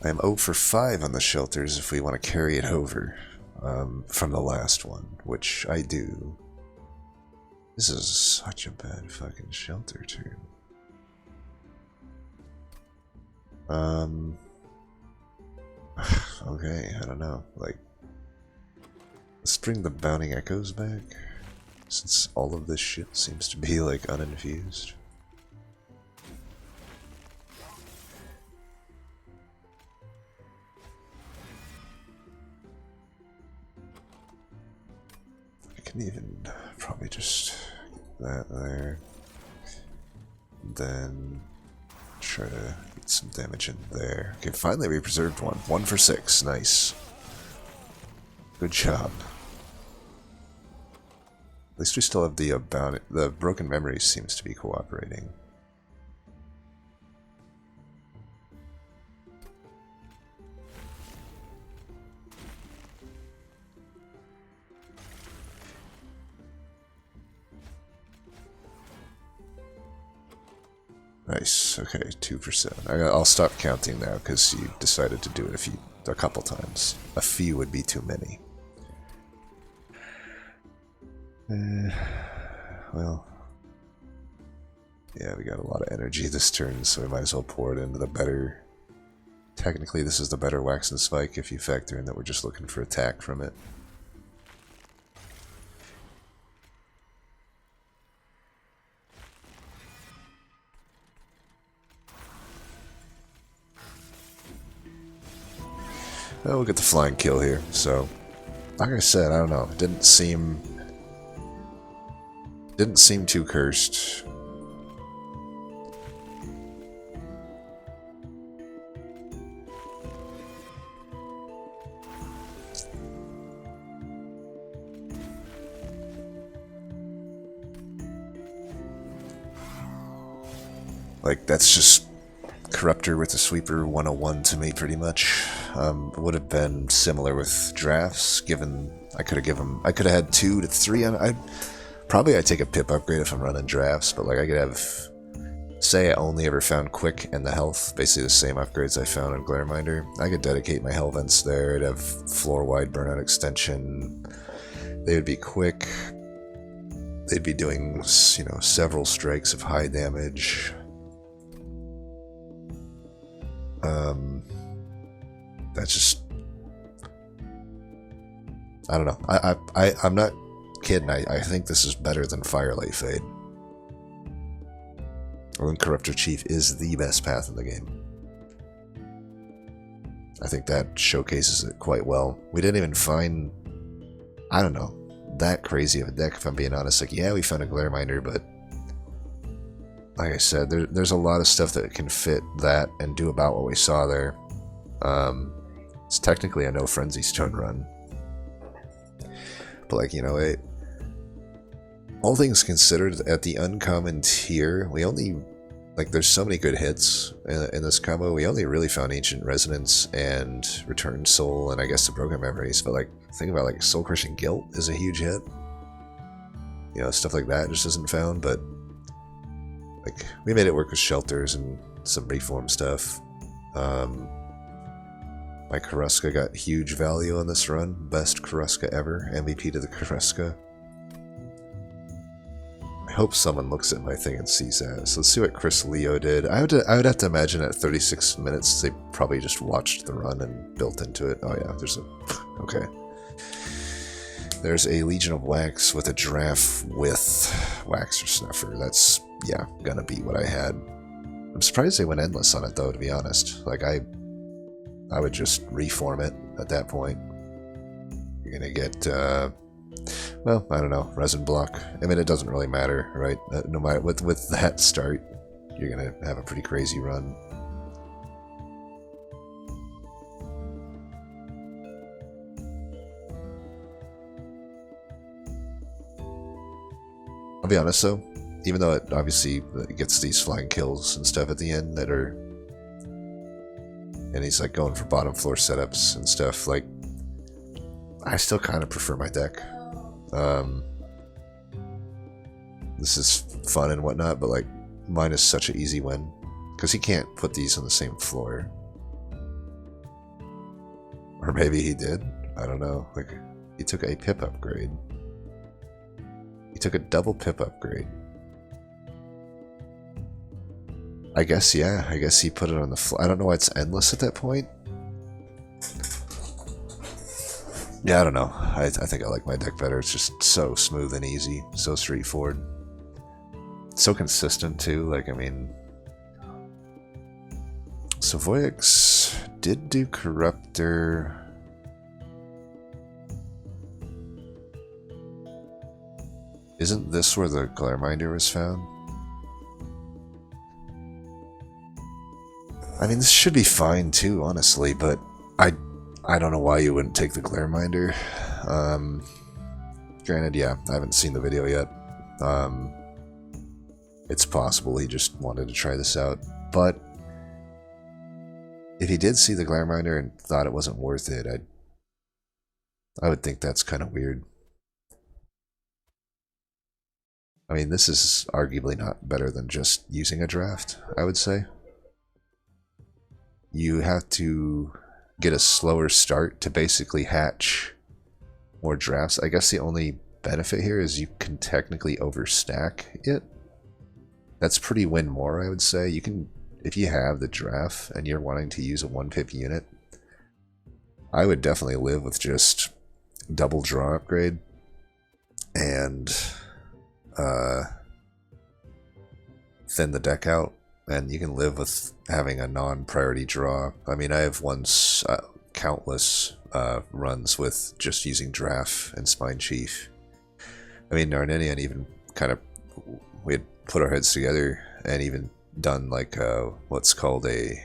I am 0 for 5 on the shelters if we want to carry it over from the last one, which I do. This is such a bad fucking shelter turn. Okay, I don't know. Like, let's bring the Bounding Echoes back, since all of this shit seems to be, like, uninfused. Can even probably just get that there. Then try to get some damage in there. Okay, finally we preserved one. 1 for 6. Nice. Good job. At least we still have the broken memory seems to be cooperating. Nice. Okay, 2 for 7. I'll stop counting now because you decided to do it a couple times. A few would be too many. Well, yeah, we got a lot of energy this turn, so we might as well pour it into the better. Technically, this is the better Wax and Spike if you factor in that we're just looking for attack from it. Well, we'll get the flying kill here. So, like I said, I don't know. It didn't seem too cursed. Like, that's just Corruptor with the Sweeper 101 to me, pretty much. Would have been similar with drafts, given I could have had 2 to 3 on. I'd take a pip upgrade if I'm running drafts, but like I could have, say I only ever found quick and the health, basically the same upgrades I found in Glareminder. I could dedicate my hell vents there. I'd have floor-wide burnout extension. They would be quick. They'd be doing, you know, several strikes of high damage. That's just, I don't know. I'm not kidding. I think this is better than Firelight Fade. Or Corruptor Chief is the best path in the game. I think that showcases it quite well. We didn't even find, I don't know, that crazy of a deck, if I'm being honest. Like, yeah, we found a Glareminder, but like I said, there's a lot of stuff that can fit that and do about what we saw there. It's technically a no Frenzy Stone run. But like, you know, all things considered, at the uncommon tier, we only, like, there's so many good hits in this combo. We only really found Ancient Resonance and Returned Soul, and I guess the Broken Memories. But like, think about like Soul Crushing Guilt is a huge hit. You know, stuff like that just isn't found. But like, we made it work with shelters and some reform stuff. My Karuska got huge value on this run. Best Karuska ever. MVP to the Karuska. I hope someone looks at my thing and sees that. So let's see what Chris Leo did. I would have to imagine at 36 minutes they probably just watched the run and built into it. Oh yeah, there's a... Okay. There's a Legion of Wax with a Giraffe with Wax or Snuffer. That's, yeah, gonna be what I had. I'm surprised they went endless on it though, to be honest. Like, I would just reform it at that point. You're gonna get, well, I don't know, resin block. I mean, it doesn't really matter, right? No matter with that start, you're gonna have a pretty crazy run. I'll be honest though, even though it obviously gets these flying kills and stuff at the end that are, and he's like going for bottom floor setups and stuff, like, I still kind of prefer my deck. This is fun and whatnot, but like, mine is such an easy win because he can't put these on the same floor. Or maybe he did. I don't know. Like, he took a pip upgrade. He took a double pip upgrade. I guess, yeah. I guess he put it on the floor. I don't know why it's endless at that point. Yeah, I don't know. I think I like my deck better. It's just so smooth and easy. So straightforward. So consistent, too. Like, I mean... So Voyix did do Corruptor... Isn't this where the Glareminder was found? I mean, this should be fine too, honestly, but I don't know why you wouldn't take the Glareminder. Granted, yeah, I haven't seen the video yet. It's possible he just wanted to try this out, but if he did see the Glareminder and thought it wasn't worth it, I would think that's kind of weird. I mean, this is arguably not better than just using a draft, I would say. You have to get a slower start to basically hatch more drafts. I guess the only benefit here is you can technically overstack it. That's pretty win more, I would say. You can, if you have the draft and you're wanting to use a 1-pip unit, I would definitely live with just double draw upgrade and thin the deck out, and you can live with having a non-priority draw. I mean, I have one countless runs with just using Giraffe and Spine Chief. I mean, Narninian even kind of, we had put our heads together and even done like what's called it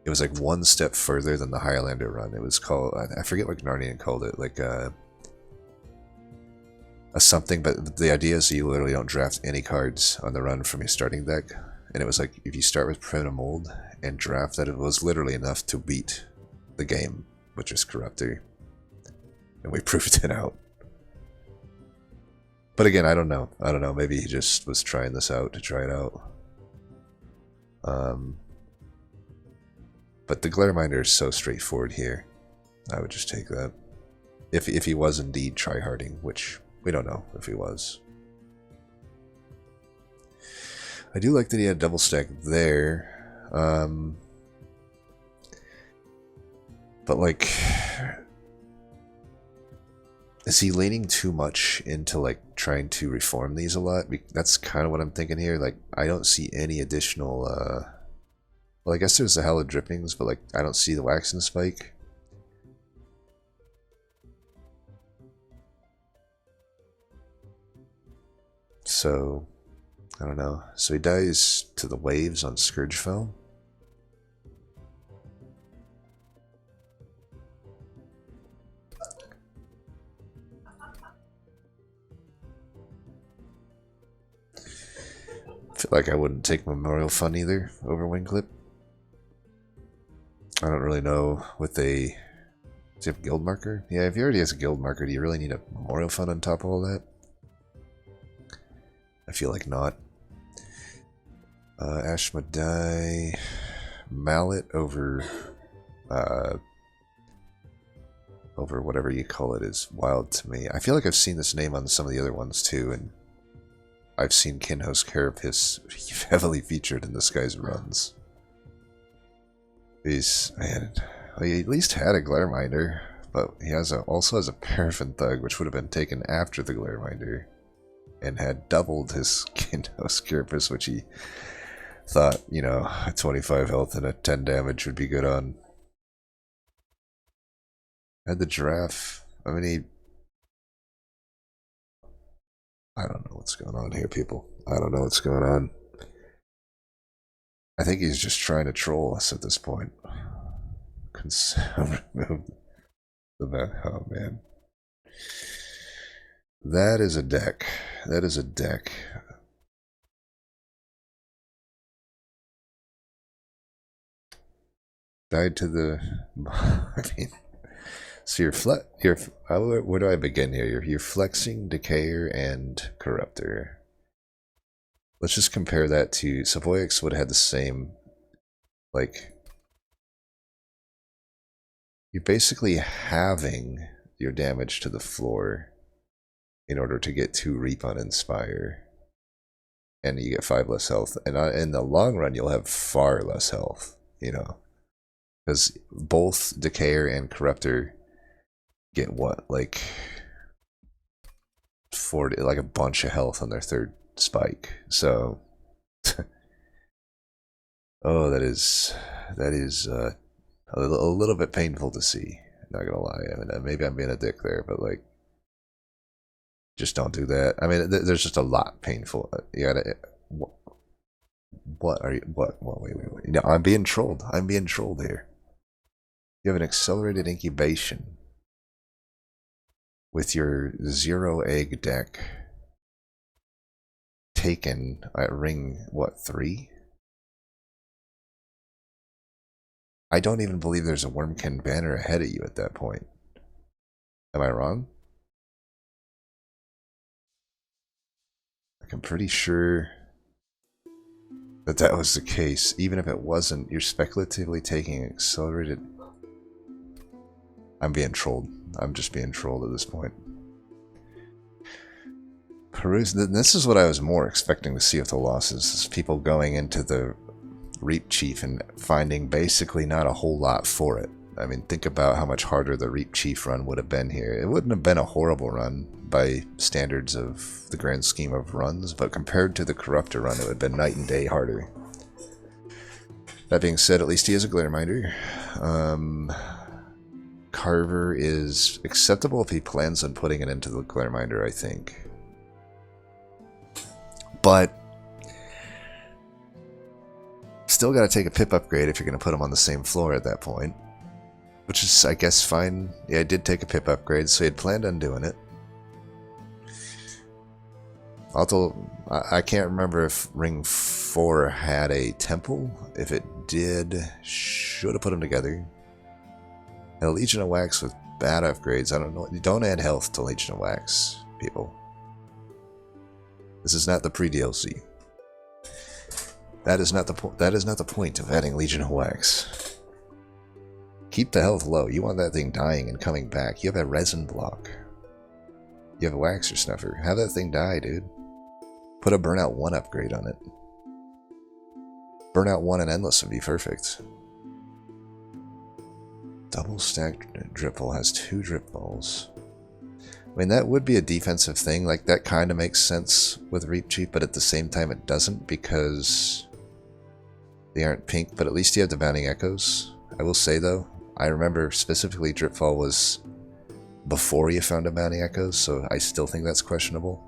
was like one step further than the Highlander run. It was called, I forget what Narnian called it, like a something, but the idea is you literally don't draft any cards on the run from your starting deck. And it was like, if you start with Primitive Mold and draft that, it was literally enough to beat the game, which is Corruptor. And we proved it out. But again, I don't know. Maybe he just was trying this out to try it out. But the Glareminder is so straightforward here. I would just take that. If he was indeed tryharding, which we don't know if he was. I do like that he had double stack there. But like, is he leaning too much into like trying to reform these a lot? That's kind of what I'm thinking here. Like, I don't see any additional well, I guess there's the Hallowed Drippings, but like I don't see the Wax and Spike. So I don't know. So he dies to the waves on Scourgefell. I feel like I wouldn't take Memorial Fun either over Wingclip. I don't really know what they... Does he have a guild marker? Yeah, if he already has a guild marker, do you really need a Memorial Fund on top of all that? I feel like not. Ashmodai... Mallet over... over whatever you call it is wild to me. I feel like I've seen this name on some of the other ones too, and I've seen Kinho's Carapace heavily featured in this guy's runs. Man, well, he at least had a Glareminder, but he also has a Paraffin Thug, which would have been taken after the Glareminder, and had doubled his Kinho's Carapace, which he thought, you know, a 25 health and a 10 damage would be good on. Had the Giraffe. I mean, I don't know what's going on here, people. I don't know what's going on. I think he's just trying to troll us at this point. Remove the map. Oh, man. That is a deck. That is a deck. Died to the... I mean... So where do I begin here? You're flexing, Decayer, and Corruptor. Let's just compare that to... Savoyix would have had the same... Like... You're basically halving your damage to the floor in order to get 2 Reap on Inspire. And you get 5 less health. And in the long run, you'll have far less health, you know. Because both Decayer and Corruptor get what? Like 40, like a bunch of health on their 3rd spike. So, oh, that is a little bit painful to see. Not gonna lie. I mean, maybe I'm being a dick there, but like, just don't do that. I mean, there's just a lot painful. You gotta. What are you? What? Wait. No, I'm being trolled. I'm being trolled here. You have an accelerated incubation with your 0 egg deck taken at ring, what, 3? I don't even believe there's a Wormkin banner ahead of you at that point. Am I wrong? Like, I'm pretty sure that was the case. Even if it wasn't, you're speculatively taking accelerated... I'm being trolled. I'm just being trolled at this point. This is what I was more expecting to see with the losses. Is people going into the Reap Chief and finding basically not a whole lot for it. I mean, think about how much harder the Reap Chief run would have been here. It wouldn't have been a horrible run by standards of the grand scheme of runs, but compared to the Corruptor run, it would have been night and day harder. That being said, at least he has a Glareminder. Carver is acceptable if he plans on putting it into the Glareminder, I think. But still got to take a pip upgrade if you're going to put them on the same floor at that point. Which is, I guess, fine. Yeah, I did take a pip upgrade, so he had planned on doing it. Although, I can't remember if Ring 4 had a temple. If it did, should have put them together. A Legion of Wax with bad upgrades. I don't know. Don't add health to Legion of Wax, people. This is not the pre-DLC. That is not the point. That is not the point of adding Legion of Wax. Keep the health low. You want that thing dying and coming back. You have a resin block. You have a Waxer Snuffer. Have that thing die, dude. Put a Burnout 1 upgrade on it. Burnout 1 and Endless would be perfect. Double stacked Dripple has 2 drip balls. I mean, that would be a defensive thing. Like, that kind of makes sense with Reap Chief, but at the same time it doesn't because they aren't pink, but at least you have the Bounding Echoes. I will say, though, I remember specifically Dripfall was before you found a Bounding Echoes, so I still think that's questionable.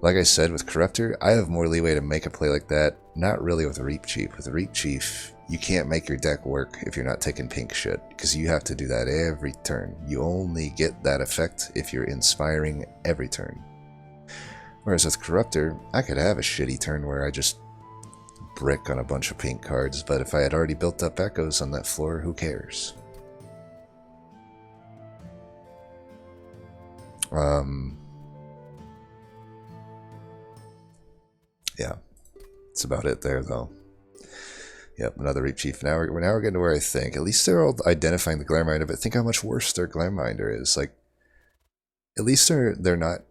Like I said, with Corruptor, I have more leeway to make a play like that. Not really with Reap Chief. With Reap Chief, you can't make your deck work if you're not taking pink shit, because you have to do that every turn. You only get that effect if you're inspiring every turn. Whereas with Corruptor, I could have a shitty turn where I just brick on a bunch of pink cards, but if I had already built up Echoes on that floor, who cares? Yeah, that's about it there, though. Yep, another Reap Chief. Now we're getting to where I think. At least they're all identifying the Glareminder, but think how much worse their Glareminder is. Like, at least they're not...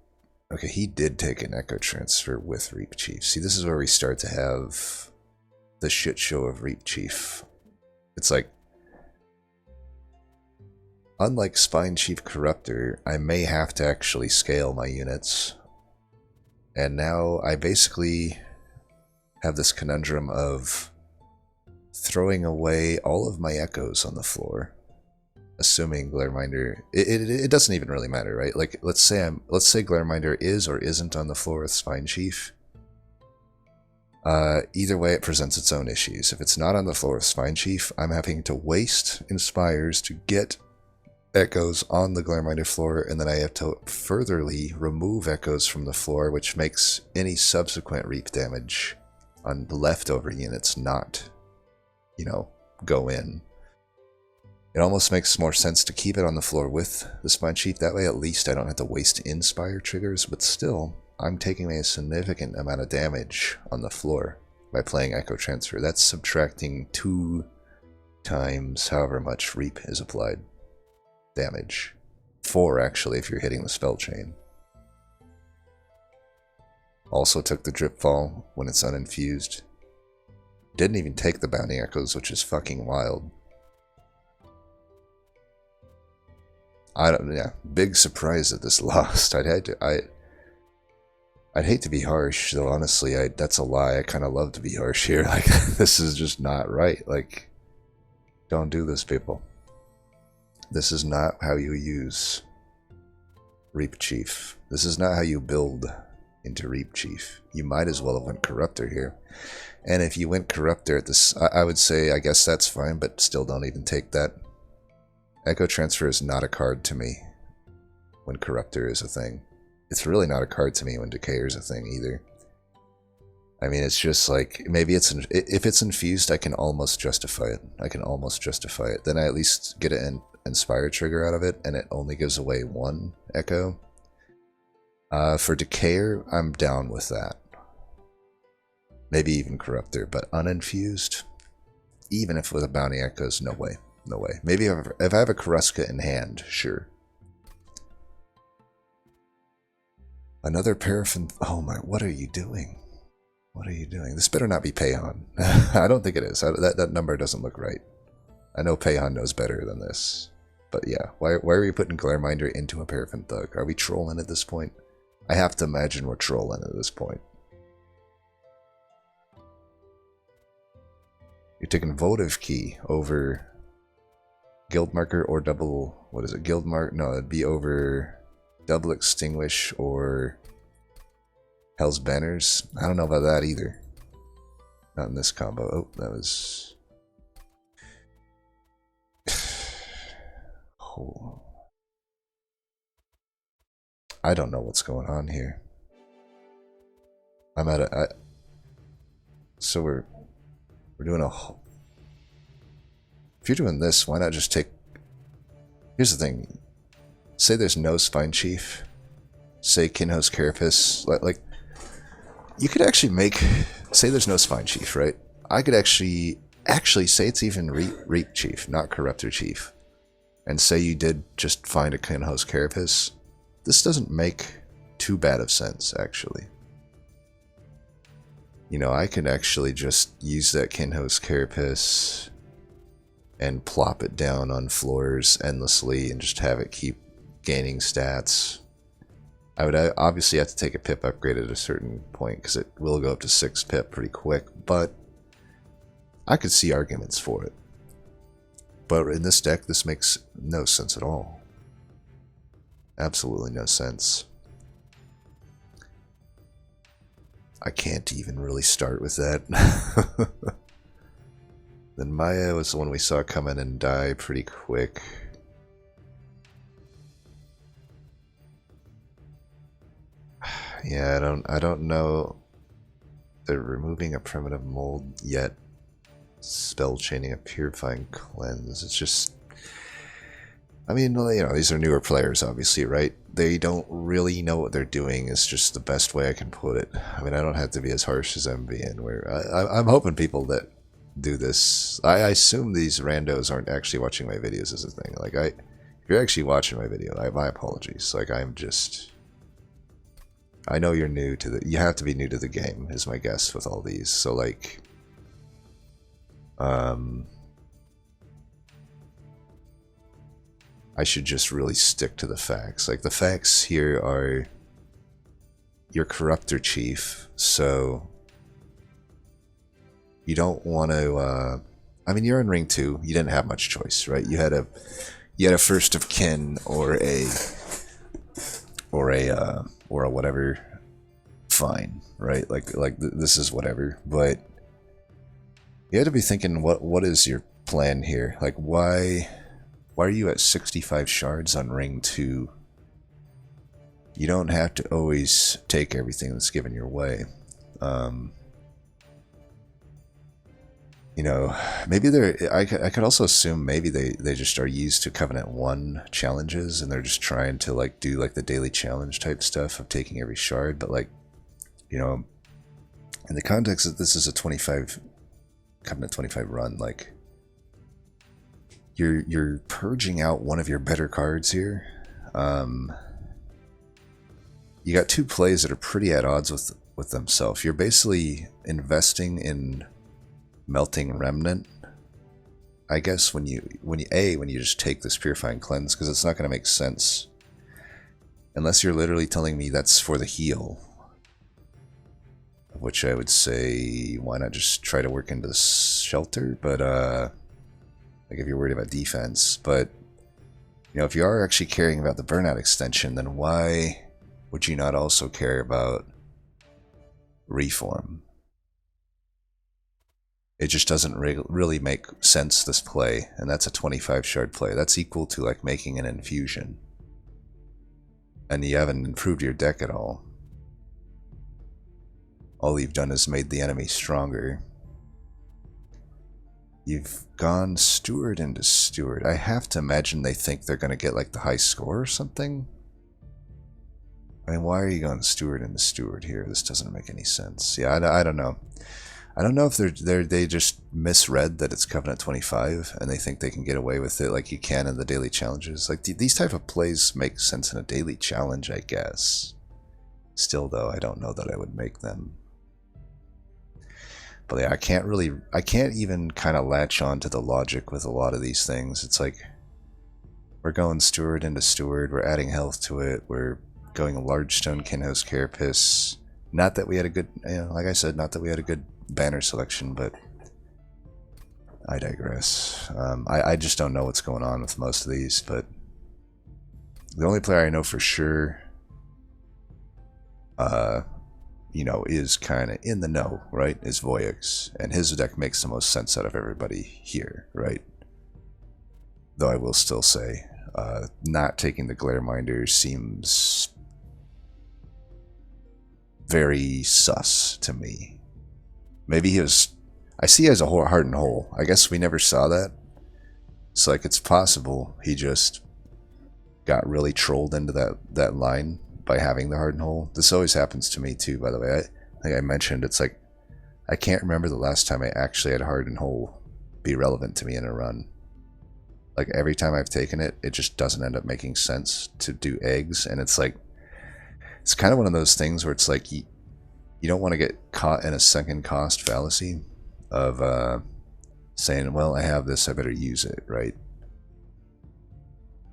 Okay, he did take an Echo Transfer with Reap Chief. See, this is where we start to have the shit show of Reap Chief. It's like... Unlike Spine Chief Corruptor, I may have to actually scale my units. And now I basically have this conundrum of throwing away all of my Echoes on the floor, assuming Glareminder. It doesn't even really matter, right? Like, let's say Glareminder is or isn't on the floor with Spine Chief. Either way, it presents its own issues. If it's not on the floor with Spine Chief, I'm having to waste Inspires to get Echoes on the Glareminder floor, and then I have to furtherly remove Echoes from the floor, which makes any subsequent Reap damage on the leftover units not, you know, go in. It almost makes more sense to keep it on the floor with the Spine Chief. That way at least I don't have to waste Inspire triggers, but still, I'm taking a significant amount of damage on the floor by playing Echo Transfer. That's subtracting 2 times however much Reap is applied. Damage. 4, actually, if you're hitting the spell chain. Also took the Drip Fall when it's uninfused. Didn't even take the Bounding Echoes, which is fucking wild. Yeah, big surprise that this lost. I'd hate to be harsh, though honestly, that's a lie. I kind of love to be harsh here. Like, this is just not right. Like, don't do this, people. This is not how you use Reap Chief. This is not how you build into Reap Chief. You might as well have went Corruptor here. And if you went Corruptor at this, I would say, I guess that's fine, but still don't even take that. Echo Transfer is not a card to me when Corruptor is a thing. It's really not a card to me when Decayer is a thing either. I mean, it's just like, maybe if it's infused, I can almost justify it. Then I at least get an Inspire trigger out of it, and it only gives away 1 Echo. For Decayer, I'm down with that. Maybe even Corruptor, but uninfused, even if with a Bounty Echoes, no way. No way. Maybe if I have a Karuska in hand, sure. Another Paraffin... Oh my, what are you doing? What are you doing? This better not be Payhan. I don't think it is. That number doesn't look right. I know Payhan knows better than this. But yeah, why are you putting Glareminder into a Paraffin Thug? Are we trolling at this point? I have to imagine we're trolling at this point. You're taking Votive Key over guild marker or double, what is it, guild mark? No, it'd be over double extinguish or Hell's Banners. I don't know about that either. Not in this combo. Oh, that was... oh. I don't know what's going on here. I'm at a... so we're doing a... if you're doing this, why not just take... here's the thing. Say there's no Spine Chief. Say Kinho's Carapace. Like, you could actually make... say there's no Spine Chief, right? I could actually say it's even Reap Chief, not Corruptor Chief. And say you did just find a Kinho's Carapace. This doesn't make too bad of sense, actually. You know, I can actually just use that Kinho's Carapace and plop it down on floors endlessly and just have it keep gaining stats. I would obviously have to take a pip upgrade at a certain point because it will go up to 6 pip pretty quick, but I could see arguments for it. But in this deck, this makes no sense at all. Absolutely no sense. I can't even really start with that. Then Maya was the one we saw come in and die pretty quick. Yeah, I don't know. They're removing a primitive mold, yet spell chaining a purifying cleanse. It's just, I mean, you know, these are newer players, obviously, right? They don't really know what they're doing, is just the best way I can put it. I mean, I don't have to be as harsh as I'm being, where I'm hoping people that do this, I assume these randos aren't actually watching my videos as a thing. Like, if you're actually watching my video, my apologies. Like, I know you're new to you have to be new to the game, is my guess with all these. So, like, I should just really stick to the facts. Like, the facts here are you're Corruptor Chief, so you don't want to, I mean, you're in Ring 2, you didn't have much choice, right? You had a first of kin or a whatever, fine, right? Like this is whatever, but you had to be thinking, what is your plan here? Like, why are you at 65 shards on Ring 2? You don't have to always take everything that's given your way. You know, maybe I could also assume maybe they just are used to Covenant 1 challenges and they're just trying to, like, do, like, the daily challenge type stuff of taking every shard, but, like, you know, in the context that this is a Covenant 25 run, like, you're purging out one of your better cards here. You got two plays that are pretty at odds with themselves. You're basically investing in Melting Remnant, I guess, when you just take this Purifying Cleanse, because it's not going to make sense unless you're literally telling me that's for the heal, which I would say, why not just try to work into the shelter? But like, if you're worried about defense. But, you know, if you are actually caring about the burnout extension, then why would you not also care about reform? It just doesn't really make sense, this play, and that's a 25 shard play. That's equal to, like, making an infusion, and you haven't improved your deck at all. All you've done is made the enemy stronger. You've gone Steward into Steward. I have to imagine they think they're going to get, like, the high score or something. I mean, why are you going Steward into Steward here? This doesn't make any sense. Yeah, I don't know. I don't know if they just misread that it's Covenant 25 and they think they can get away with it like you can in the daily challenges. Like, these type of plays make sense in a daily challenge, I guess. Still, though, I don't know that I would make them. But yeah, I can't even kind of latch on to the logic with a lot of these things. It's like, we're going Steward into Steward, we're adding health to it, we're going Large Stone Kinho's Carapace. Not that we had a good, you know, like I said, not that we had a good banner selection, but I digress. I just don't know what's going on with most of these, but the only player I know for sure, you know, is kind of in the know, right, is Voyix, and his deck makes the most sense out of everybody here, right? Though I will still say, not taking the Glareminder seems very sus to me. Maybe he was... I see he has a hardened hole. I guess we never saw that. So, like, it's possible he just got really trolled into that line by having the hardened hole. This always happens to me, too, by the way. I think I mentioned, it's like, I can't remember the last time I actually had a hardened hole be relevant to me in a run. Like, every time I've taken it, it just doesn't end up making sense to do eggs, and it's like, it's kind of one of those things where it's like, you don't want to get caught in a second cost fallacy of saying, well, I have this, I better use it, right?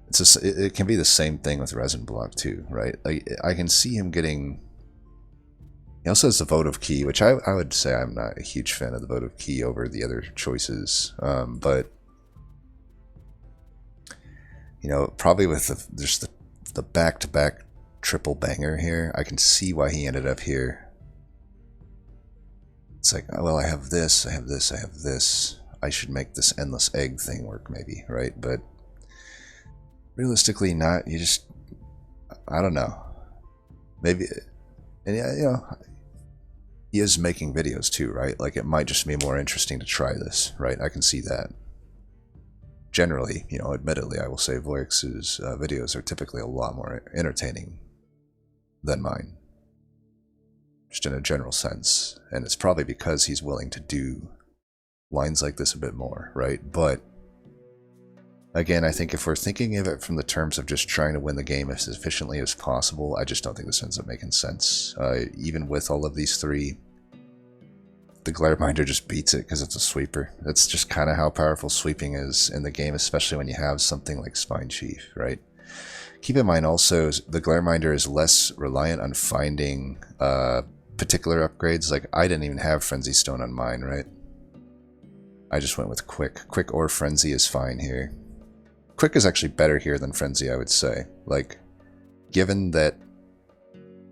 It's just, it can be the same thing with Resin Block too, right? Like, I can see him getting... He also has the Votive Key, which I would say I'm not a huge fan of the Votive Key over the other choices, but you know, probably with just the back-to-back triple banger here, I can see why he ended up here. It's like, oh, well, I have this, I have this, I have this. I should make this endless egg thing work, maybe, right? But realistically, not. You just, I don't know. Maybe, and yeah, you know, he is making videos too, right? Like, it might just be more interesting to try this, right? I can see that. Generally, you know, admittedly, I will say Voyix's videos are typically a lot more entertaining than mine. Just in a general sense. And it's probably because he's willing to do lines like this a bit more, right? But again, I think if we're thinking of it from the terms of just trying to win the game as efficiently as possible, I just don't think this ends up making sense. Even with all of these three, the Glareminder just beats it because it's a sweeper. That's just kind of how powerful sweeping is in the game, especially when you have something like Spine Chief, right? Keep in mind also, the Glareminder is less reliant on finding particular upgrades. Like, I didn't even have Frenzy Stone on mine, right? I just went with Quick. Quick or Frenzy is fine here. Quick is actually better here than Frenzy, I would say. Like, given that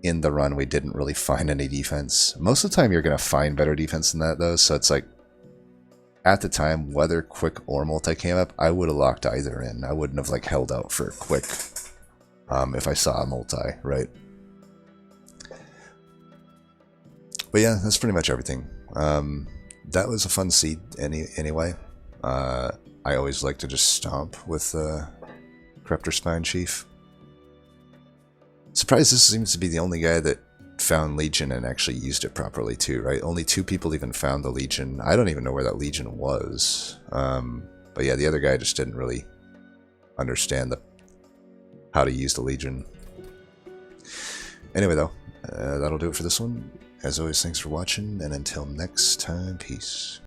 in the run we didn't really find any defense, most of the time you're going to find better defense than that, though, so it's like, at the time, whether Quick or Multi came up, I would have locked either in. I wouldn't have, like, held out for Quick if I saw a Multi, right? But yeah, that's pretty much everything. That was a fun seed anyway. I always like to just stomp with Corruptor Spine Chief. Surprised this seems to be the only guy that found Legion and actually used it properly too, right? Only 2 people even found the Legion. I don't even know where that Legion was. But yeah, the other guy just didn't really understand how to use the Legion. Anyway though, that'll do it for this one. As always, thanks for watching, and until next time, peace.